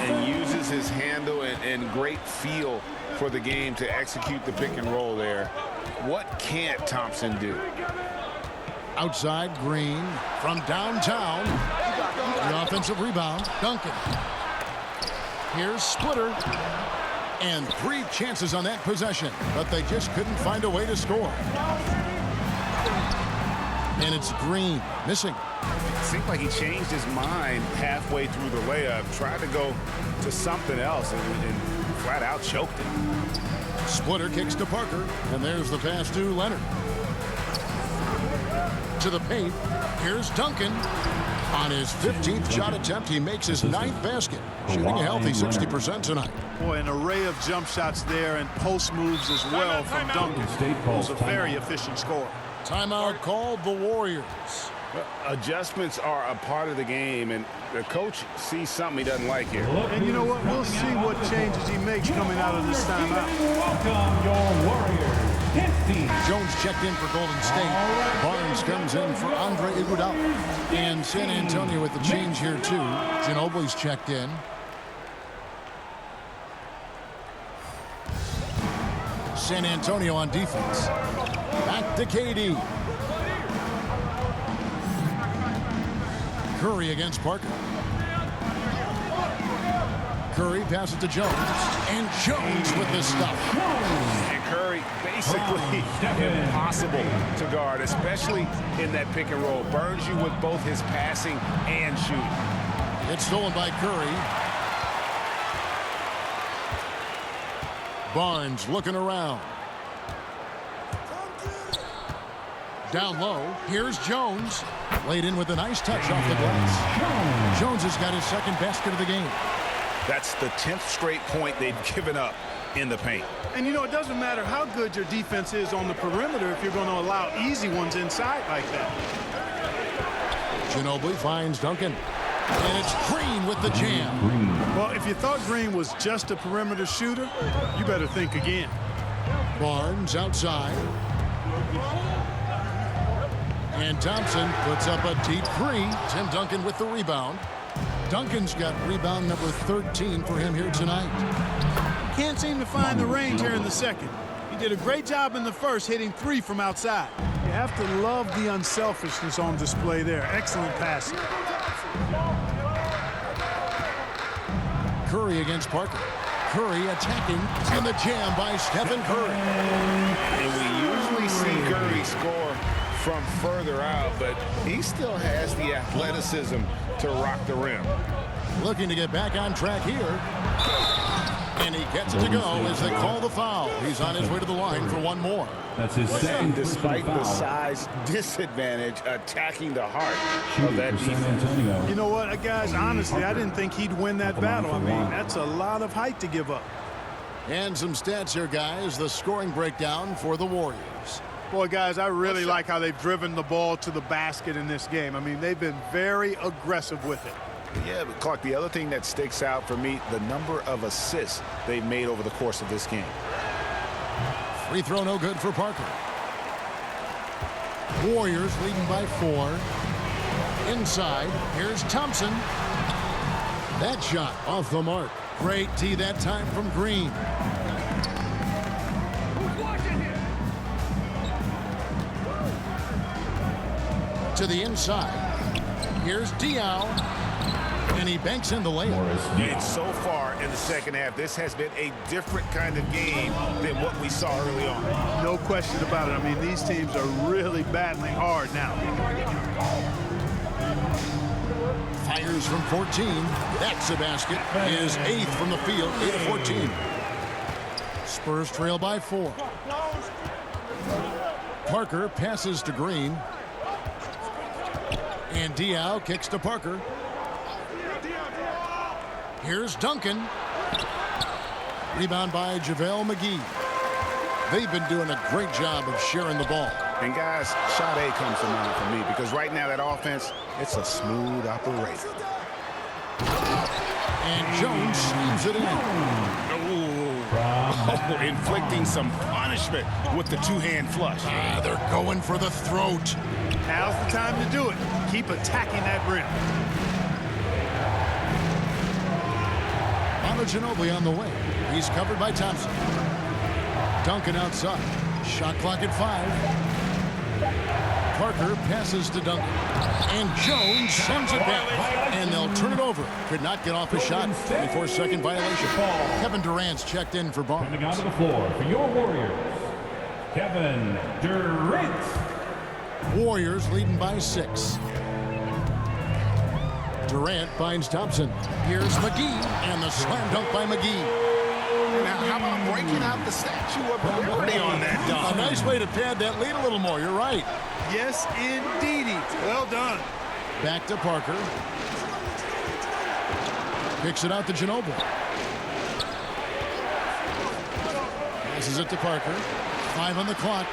C: And uses his handle and great feel for the game to execute the pick and roll there. What can't Thompson do?
A: Outside, Green. From downtown. The offensive rebound. Duncan. Here's Splitter. And 3 chances on that possession, but they just couldn't find a way to score. And it's Green missing.
C: It seemed like he changed his mind halfway through the layup, tried to go to something else, and flat out choked it.
A: Splitter kicks to Parker, and there's the pass to Leonard. To the paint. Here's Duncan. On his 15th shot attempt, he makes his 9th basket, shooting a healthy 60% tonight.
B: Boy, an array of jump shots there and post moves as well from Duncan. He's a very efficient scorer.
A: Timeout called the Warriors.
C: Adjustments are a part of the game, and the coach sees something he doesn't like here.
B: And you know what? We'll see what changes he makes coming out of this timeout.
E: Welcome your Warriors.
A: Jones checked in for Golden State. Barnes comes in for Andre Iguodala. And San Antonio with the change here, too. Ginobili's checked in. San Antonio on defense. Back to KD. Curry against Parker. Curry passes to Jones. And Jones with the stuff.
C: And Curry basically impossible to guard, especially in that pick and roll. Burns you with both his passing and shooting.
A: It's stolen by Curry. Barnes looking around. Down low. Here's Jones. Laid in with a nice touch off the glass. Jones has got his 2nd basket of the game.
C: That's the 10th straight point they've given up in the paint.
B: And you know, it doesn't matter how good your defense is on the perimeter if you're going to allow easy ones inside like that.
A: Ginobili finds Duncan. And it's Green with the jam.
B: Well, if you thought Green was just a perimeter shooter, you better think again.
A: Barnes outside. And Thompson puts up a deep 3. Tim Duncan with the rebound. Duncan's got rebound number 13 for him here tonight.
B: Can't seem to find the range here in the second. He did a great job in the first, hitting 3 from outside. You have to love the unselfishness on display there. Excellent passing.
A: Curry against Parker. Curry attacking, and the jam by Stephen Curry.
C: And we usually see Curry score from further out, but he still has the athleticism to rock the rim.
A: Looking to get back on track here. And he gets it to go as they call the foul. He's on his way to the line for one more.
E: That's his second.
C: Despite the size disadvantage, attacking the heart of that defense.
B: You know what, guys, honestly, I didn't think he'd win that battle. I mean, that's a lot of height to give up.
A: And some stats here, guys. The scoring breakdown for the Warriors.
B: Boy, guys, I really like how they've driven the ball to the basket in this game. I mean, they've been very aggressive with it.
C: Yeah, but Clark, the other thing that sticks out for me, the number of assists they've made over the course of this game.
A: Free throw no good for Parker. Warriors leading by 4. Inside, here's Thompson. That shot off the mark. Great D that time from Green. To the inside. Here's Diaw. And he banks in the layup.
C: And so far in the second half, this has been a different kind of game than what we saw early on.
B: No question about it. I mean, these teams are really battling hard now.
A: Fires from 14. That's a basket. His 8th from the field, 8 of 14. Spurs trail by 4. Parker passes to Green. And Diaw kicks to Parker. Here's Duncan. Rebound by JaVale McGee. They've been doing a great job of sharing the ball.
C: And guys, shot A comes to mind for me because right now that offense, it's a smooth operation.
A: And Jones slams it in.
C: Oh, inflicting some punishment with the two-hand flush.
A: They're going for the throat.
B: Now's the time to do it. Keep attacking that rim.
A: Ginobili on the way. He's covered by Thompson. Duncan outside. Shot clock at 5. Parker passes to Duncan. And Jones sends it back. And they'll turn it over. Could not get off a shot. 24-second violation. Kevin Durant's checked in for Barnes.
E: Coming onto the floor for your Warriors, Kevin Durant.
A: Warriors leading by 6. Durant finds Thompson. Here's McGee, and the slam dunk by McGee.
C: Now, how about breaking out the Statue of Liberty on that dunk?
A: A nice way to pad that lead a little more. You're right.
B: Yes, indeedy. Well done.
A: Back to Parker. Picks it out to Ginobili. Passes it to Parker. 5 on the clock.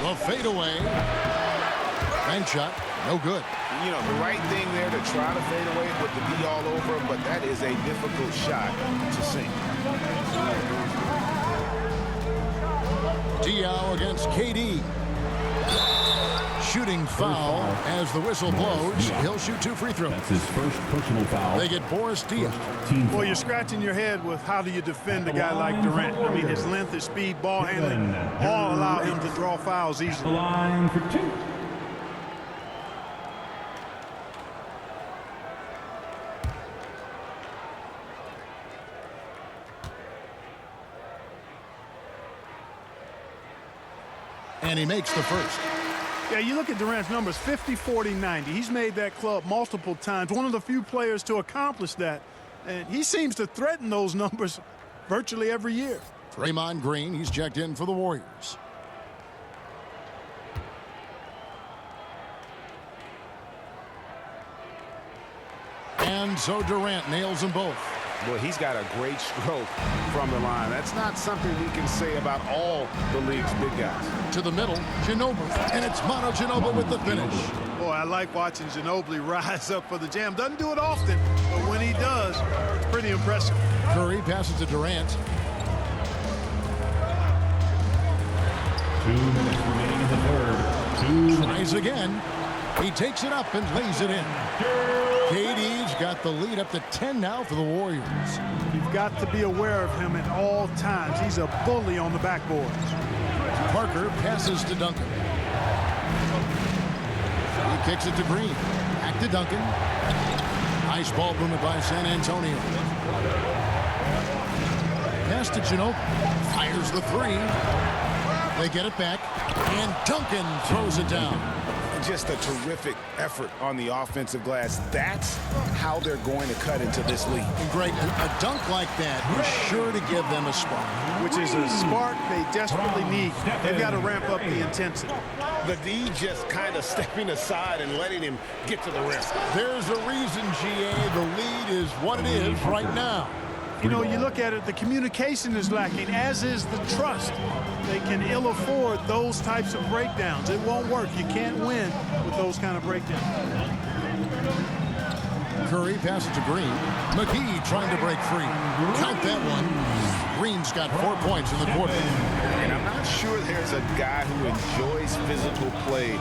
A: The fadeaway. Bank shot. No good.
C: You know, the right thing there to try to fade away with the D all over him, but that is a difficult shot to sink.
A: Diaw against KD. Shooting foul as the whistle blows. He'll shoot 2 free throws.
E: That's his first personal foul.
A: They get Boris Diaw.
B: Well, you're scratching your head with how do you defend a guy like Durant. I mean, his length, his speed, ball handling, all allow him to draw fouls
E: The
B: easily.
E: line for 2.
A: And he makes the first.
B: Yeah, you look at Durant's numbers, 50, 40, 90. He's made that club multiple times. One of the few players to accomplish that. And he seems to threaten those numbers virtually every year.
A: Draymond Green, he's checked in for the Warriors. And so Durant nails them both.
C: Well, he's got a great stroke from the line. That's not something we can say about all the league's big guys.
A: To the middle, Ginobili. And it's Manu Ginobili with the finish.
B: Boy, I like watching Ginobili rise up for the jam. Doesn't do it often, but when he does, it's pretty impressive.
A: Curry passes to Durant.
E: 2 minutes remaining in the third. 2
A: Tries again. He takes it up and lays it in. KD's got the lead up to 10 now for the Warriors.
B: You've got to be aware of him at all times. He's a bully on the backboard.
A: Parker passes to Duncan. He kicks it to Green. Back to Duncan. Nice ball movement by San Antonio. Pass to Ginobili. Fires the 3. They get it back. And Duncan throws it down.
C: Just a terrific effort on the offensive glass. That's how they're going to cut into this league.
A: And Greg, a dunk like that is sure to give them a spark.
B: Which is a spark they desperately need. They've got to ramp up the intensity.
C: The D just kind of stepping aside and letting him get to the rim.
A: There's a reason, GA, the lead is what it is right now.
B: You know, you look at it, the communication is lacking, as is the trust. They can ill afford those types of breakdowns. It won't work. You can't win with those kind of breakdowns.
A: Curry passes to Green. McGee trying to break free. Count that one. Green's got 4 points in the quarter.
C: And I'm not sure there's a guy who enjoys physical play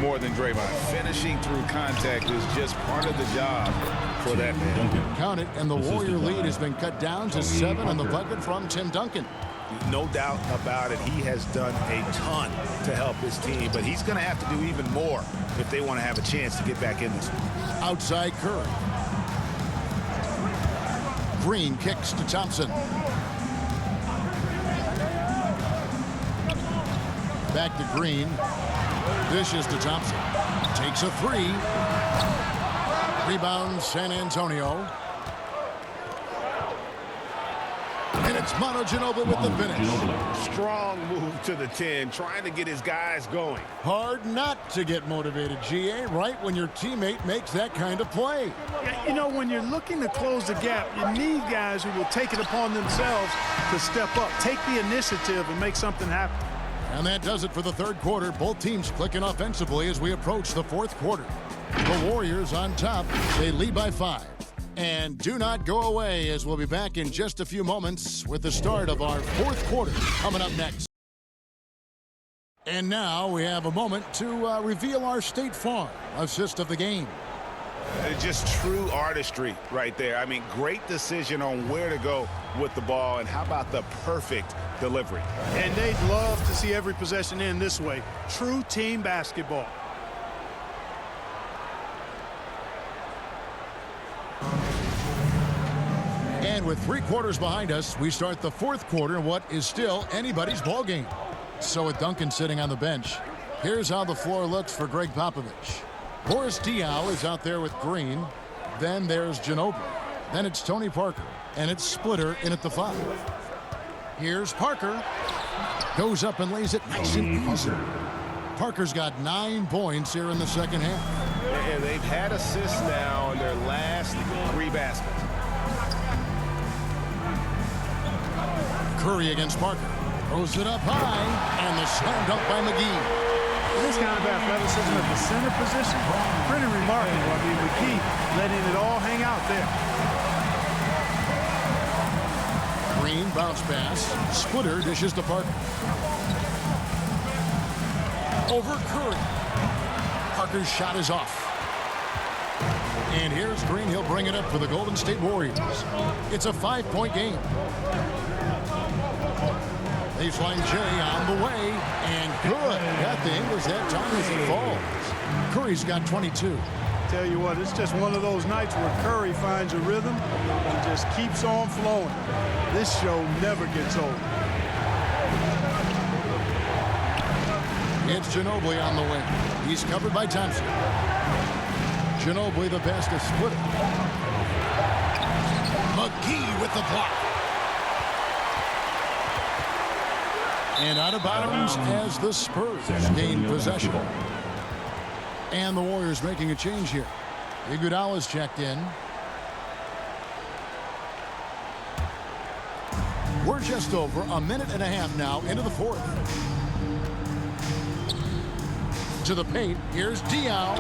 C: more than Draymond. Finishing through contact is just part of the job for that man.
A: Count it, and the Warrior lead has been cut down to 7 on the bucket from Tim Duncan.
C: No doubt about it. He has done a ton to help his team, but he's going to have to do even more if they want to have a chance to get back in this one.
A: Outside Curry. Green kicks to Thompson. Back to Green. Dishes to Thompson. Takes a three. Rebound San Antonio. And it's Manu Ginobili with the finish.
C: Strong move to the 10, trying to get his guys going.
A: Hard not to get motivated, GA, right when your teammate makes that kind of play.
B: You know, when you're looking to close the gap, you need guys who will take it upon themselves to step up, take the initiative, and make something happen.
A: And that does it for the third quarter. Both teams clicking offensively as we approach the fourth quarter. The Warriors on top. They lead by 5. And do not go away, as we'll be back in just a few moments with the start of our fourth quarter coming up next. And now we have a moment to reveal our State Farm assist of the game.
C: Just true artistry right there. I mean, great decision on where to go with the ball, and how about the perfect delivery.
B: And they'd love to see every possession end this way. True team basketball.
A: And with 3 quarters behind us, we start the fourth quarter in what is still anybody's ball game. So with Duncan sitting on the bench, here's how the floor looks for Greg Popovich. Boris Diaw is out there with Green. Then there's Ginobili. Then it's Tony Parker. And it's Splitter in at the 5. Here's Parker. Goes up and lays it nice and easy. Parker's got 9 points here in the second half.
C: And they've had assists now in their last 3 baskets.
A: Curry against Parker. Throws it up high. And the slam dunk by McGee.
B: This kind of athleticism at the center position, pretty remarkable. I mean, McGee letting it all hang out there.
A: Green bounce pass. Splitter dishes to Parker. Over Curry. Parker's shot is off. And here's Green. He'll bring it up for the Golden State Warriors. It's a 5-point game. Baseline J on the way, and good. Got the English that time as it falls. Curry's got 22.
B: Tell you what, it's just one of those nights where Curry finds a rhythm and just keeps on flowing. This show never gets old.
A: It's Ginobili on the wing. He's covered by Thompson. Ginobili the pass to Splitter. McGee with the block. And out of bounds as the Spurs gain possession. And the Warriors making a change here. Iguodala's checked in. We're just over a minute and a half now into the fourth. To the paint. Here's Diaw.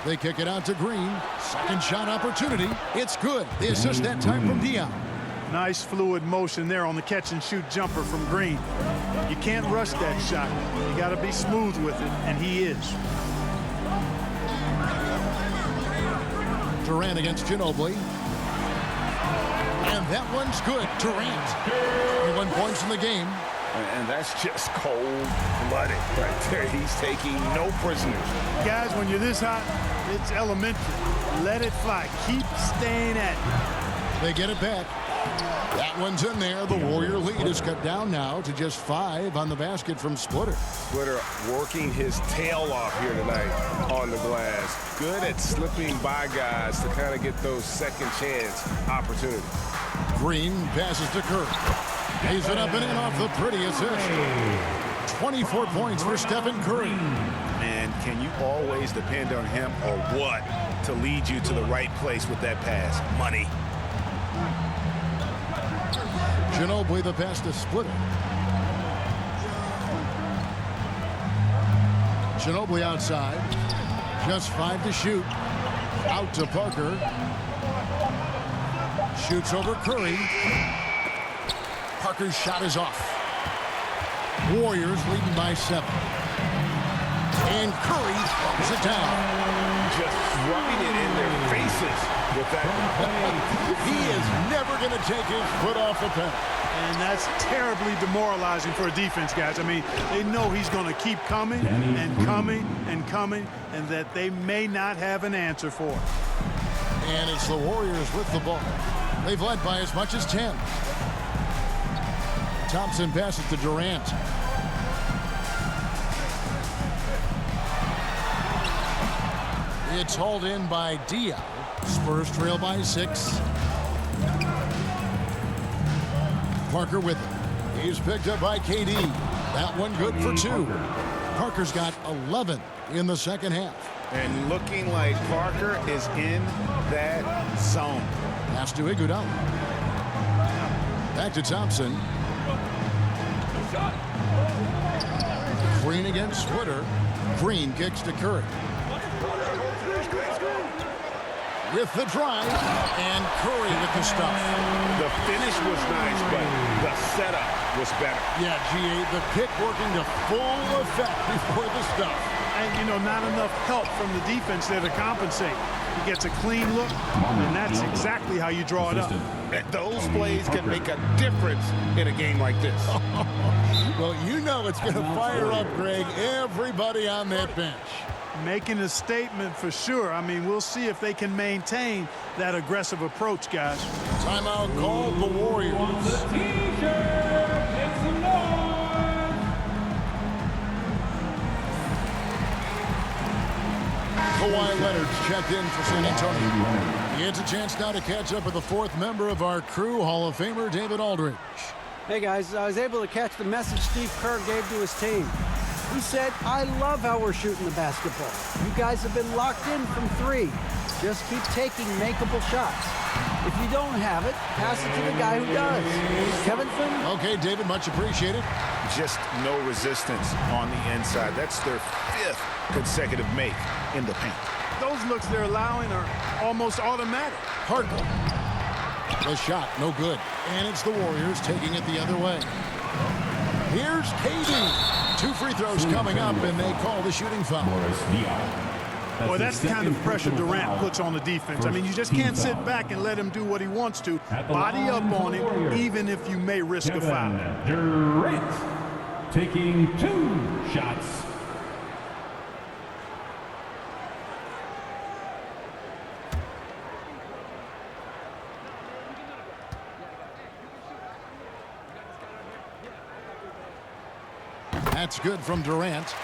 A: They kick it out to Green. Second shot opportunity. It's good. The assist that time from Diaw.
B: Nice fluid motion there on the catch and shoot jumper from Green. You can't rush that shot. You got to be smooth with it, and he is.
A: Durant against Ginobili. And that one's good. Durant. 21 points in the game.
C: And that's just cold-blooded right there. He's taking no prisoners.
B: Guys, when you're this hot, it's elementary. Let it fly. Keep staying at it.
A: They get it back. That one's in there. The Warrior lead is cut down now to just 5 on the basket from Splitter.
C: Splitter working his tail off here tonight on the glass. Good at slipping by guys to kind of get those second chance opportunities.
A: Green passes to Curry. Lays it up and in off the pretty assist. 24 points for Stephen Curry.
C: And can you always depend on him or what to lead you to the right place with that pass? Money.
A: Ginobili the pass to Splitter. Ginobili outside. Just 5 to shoot. Out to Parker. Shoots over Curry. Parker's shot is off. Warriors leading by 7. And Curry throws it down.
C: Just rubbing it in their faces with that
A: He is never going to take his foot off the pedal.
B: And that's terribly demoralizing for a defense, guys. I mean, they know he's going to keep coming and coming and coming, and that they may not have an answer for it.
A: And it's the Warriors with the ball. They've led by as much as 10. Thompson passes to Durant. It's hauled in by Dia. Spurs trail by 6. Parker with it. He's picked up by KD. That one good for 2. Parker's got 11 in the second half.
C: And looking like Parker is in that zone.
A: Pass to Iguodala. Back to Thompson. Green against Twitter. Green kicks to Curry. With the drive, and Curry with the stuff.
C: The finish was nice, but the setup was better.
A: Yeah, GA, the pick working to full effect before the stuff.
B: And, you know, not enough help from the defense there to compensate. He gets a clean look, and that's exactly how you draw it up.
C: And those plays can make a difference in a game like this.
A: Well, you know it's going to fire up, Greg, everybody on that bench.
B: Making a statement for sure. I mean, we'll see if they can maintain that aggressive approach, guys.
A: Timeout called the Warriors. Kawhi Leonard's checked in for San Antonio. He gets a chance now to catch up with the 4th member of our crew, Hall of Famer David Aldridge.
D: Hey, guys, I was able to catch the message Steve Kerr gave to his team. He said, I love how we're shooting the basketball. You guys have been locked in from 3. Just keep taking makeable shots. If you don't have it, pass it to the guy who does. Kevin?
A: Okay, David, much appreciated.
C: Just no resistance on the inside. That's their 5th consecutive make in the paint.
B: Those looks they're allowing are almost automatic.
A: Harden. The shot, no good. And it's the Warriors taking it the other way. Here's KD. 2 free throws coming up, and they call the shooting foul.
B: Well, that's the kind of pressure Durant puts on the defense. I mean, you just can't sit back and let him do what he wants to. Body up on him, even if you may risk a foul.
E: Durant taking 2 shots.
A: That's good from Durant.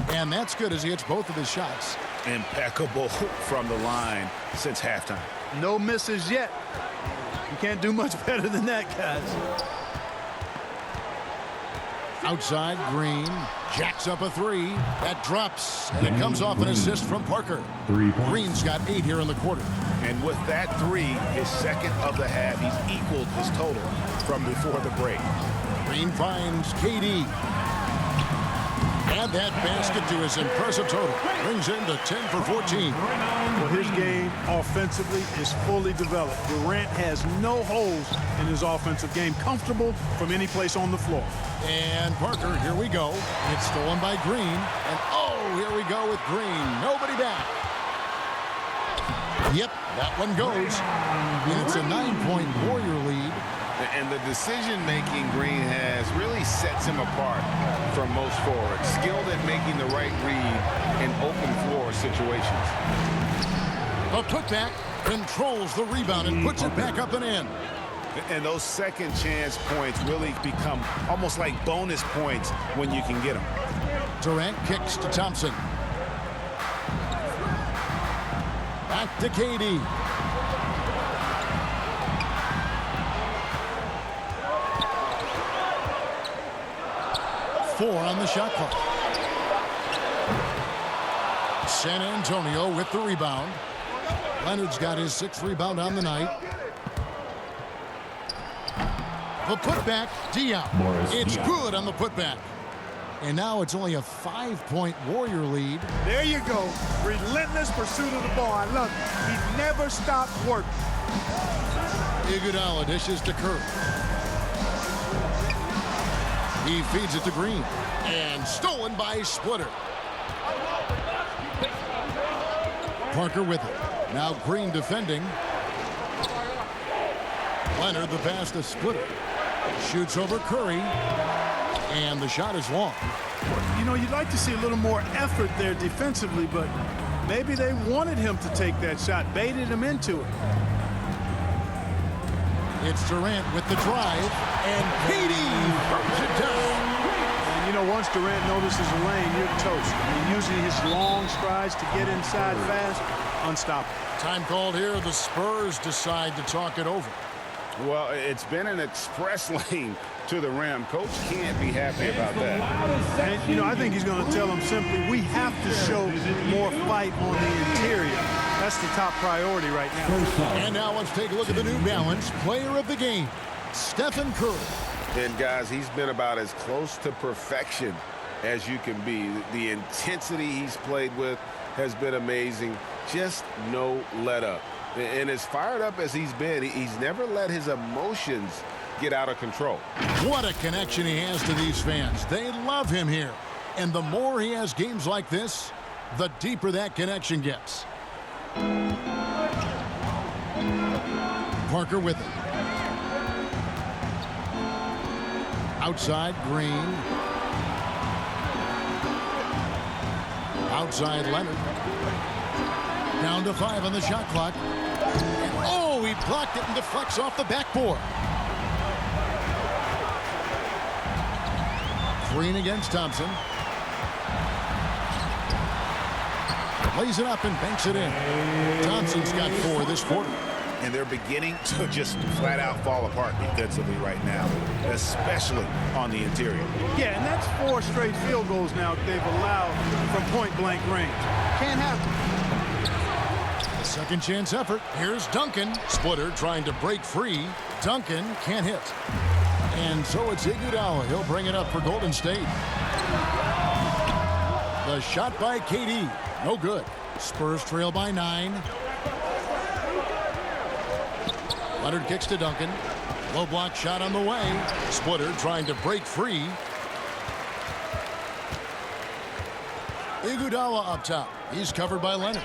A: And that's good as he hits both of his shots.
C: Impeccable from the line since halftime.
B: No misses yet. You can't do much better than that, guys.
A: Outside, Green jacks up a 3. That drops, and it comes off an assist from Parker. Green's got 8 here in the quarter.
C: And with that 3, his second of the half, he's equaled his total from before the break.
A: Green finds KD. Add that basket to his impressive total. Brings him to 10 for 14.
B: Well, his game offensively is fully developed. Durant has no holes in his offensive game. Comfortable from any place on the floor.
A: And Parker, here we go. It's stolen by Green. And oh, here we go with Green. Nobody back. Yep, that one goes. And it's a 9-point Warrior lead.
C: And the decision-making Green has really sets him apart from most forwards. Skilled at making the right read in open floor situations.
A: The putback controls the rebound and puts it back up and in.
C: And those second chance points really become almost like bonus points when you can get them.
A: Durant kicks to Thompson. Back to KD. Four on the shot clock. San Antonio with the rebound. Leonard's got his 6th rebound on the night. The putback, Diop. It's good on the putback. And now it's only a 5-point Warrior lead.
B: There you
I: go. Relentless pursuit of the ball. I love it. He never stopped working.
A: Iguodala dishes to Curry. He feeds it to Green. And stolen by Splitter. Parker with it. Now Green defending. Leonard the pass to Splitter. Shoots over Curry. And the shot is long.
B: You know, you'd like to see a little more effort there defensively, but maybe they wanted him to take that shot, baited him into it.
A: It's Durant with the drive, and KD throws it down.
B: And you know, once Durant notices a lane, you're toast. I mean, using his long strides to get inside fast, unstoppable.
A: Time called here. The Spurs decide to talk it over.
C: Well, it's been an express lane to the rim. Coach can't be happy about that.
B: And, you know, I think he's going to tell them simply, we have to show more fight on the interior. That's the top priority right now.
A: And now let's take a look at the New Balance player of the game, Stephen Curry.
C: And, guys, he's been about as close to perfection as you can be. The intensity he's played with has been amazing. Just no let up. And as fired up as he's been, he's never let his emotions get out of control.
A: What a connection he has to these fans. They love him here. And the more he has games like this, the deeper that connection gets. Parker with it. Outside, Green. Outside, Leonard. Down to 5 on the shot clock. And oh, he blocked it and deflects off the backboard. Green against Thompson. Lays it up and banks it in. Thompson's got 4 this quarter.
K: And they're beginning to just flat out fall apart defensively right now, especially on the interior.
B: Yeah, and that's 4 straight field goals now that they've allowed from point-blank range. Can't happen.
A: A second chance effort. Here's Duncan. Splitter trying to break free. Duncan can't hit. And so it's Iguodala. He'll bring it up for Golden State. The shot by KD. No good. Spurs trail by 9. Leonard kicks to Duncan. Low block shot on the way. Splitter trying to break free. Iguodala up top. He's covered by Leonard.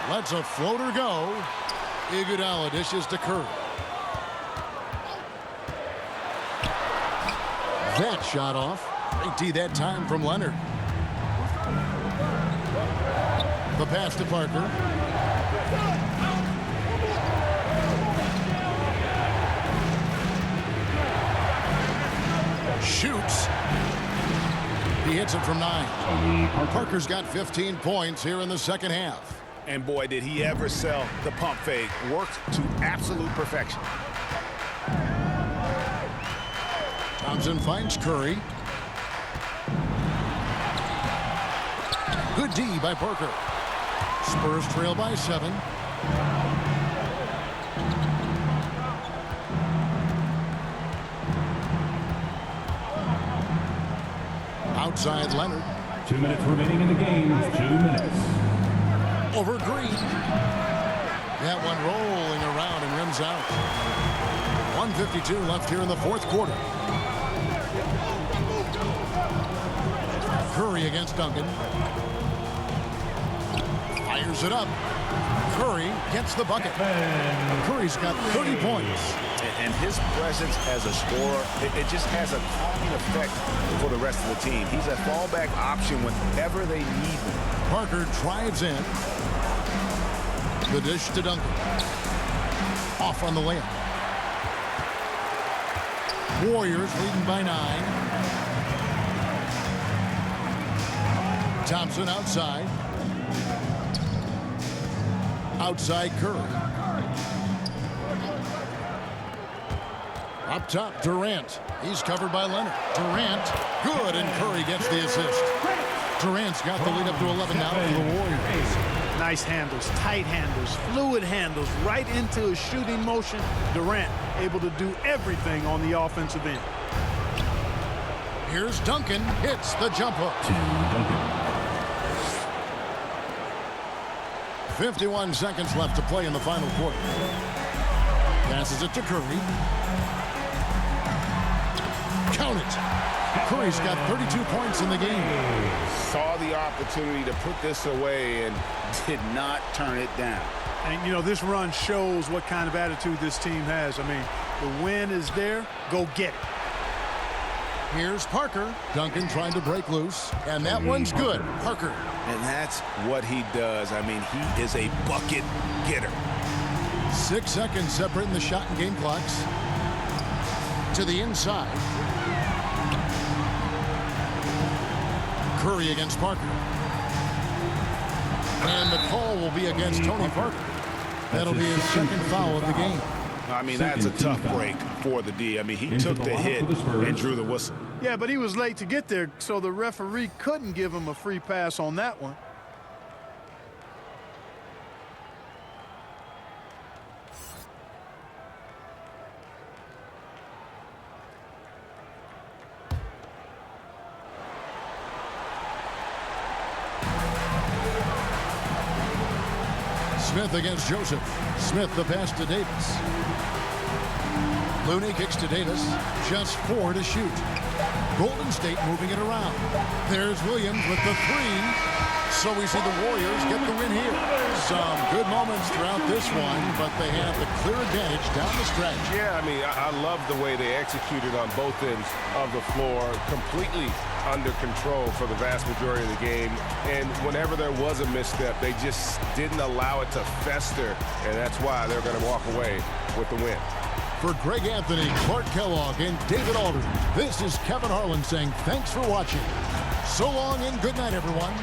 A: Lets a floater go. Iguodala dishes to Curry. That shot off. Great D that time from Leonard. The pass to Parker. Shoots. He hits it from 9. Parker's got 15 points here in the second half.
K: And boy, did he ever sell the pump fake. Worked to absolute perfection.
A: Thompson finds Curry. Good D by Parker. Spurs trail by 7. Outside Leonard.
E: 2 minutes remaining in the game. 2 minutes.
A: Over Green. That one rolling around and rims out. 1:52 left here in the fourth quarter. Curry against Duncan. Fires it up. Curry gets the bucket. Curry's got 30 points.
K: And his presence as a scorer, it just has a calming effect for the rest of the team. He's a fallback option whenever they need him.
A: Parker drives in. The dish to Duncan. Off on the layup. Warriors leading by 9. Thompson outside. Outside Curry. Up top, Durant. He's covered by Leonard. Durant, good, and Curry gets the assist. Durant's got the lead up to 11 now for the Warriors.
B: Nice handles, tight handles, fluid handles, right into a shooting motion. Durant able to do everything on the offensive end.
A: Here's Duncan. Hits the jump hook. 51 seconds left to play in the final quarter. Passes it to Curry. Count it. Curry's got 32 points in the game.
C: Saw the opportunity to put this away and did not turn it down.
B: And, you know, this run shows what kind of attitude this team has. I mean, the win is there. Go get it.
A: Here's Parker. Duncan trying to break loose. And that one's good. Parker.
K: And that's what he does. I mean, he is a bucket getter.
A: 6 seconds separating the shot and game clocks. To the inside. Curry against Parker. And the call will be against Tony Parker. That'll be his second foul of the game.
C: I mean, that's a tough break for the D. I mean, he took the hit and drew the whistle.
B: Yeah, but he was late to get there, so the referee couldn't give him a free pass on that one.
A: Smith against Joseph. Smith the pass to Davis. Looney kicks to Davis. Just 4 to shoot. Golden State moving it around. There's Williams with the 3. So we see the Warriors get the win here. Some good moments throughout this one, but they have the clear advantage down the stretch.
C: Yeah, I mean, I love the way they executed on both ends of the floor. Completely under control for the vast majority of the game. And whenever there was a misstep, they just didn't allow it to fester. And that's why they're going to walk away with the win.
A: For Greg Anthony, Clark Kellogg, and David Aldridge, this is Kevin Harlan saying thanks for watching. So long and good night, everyone.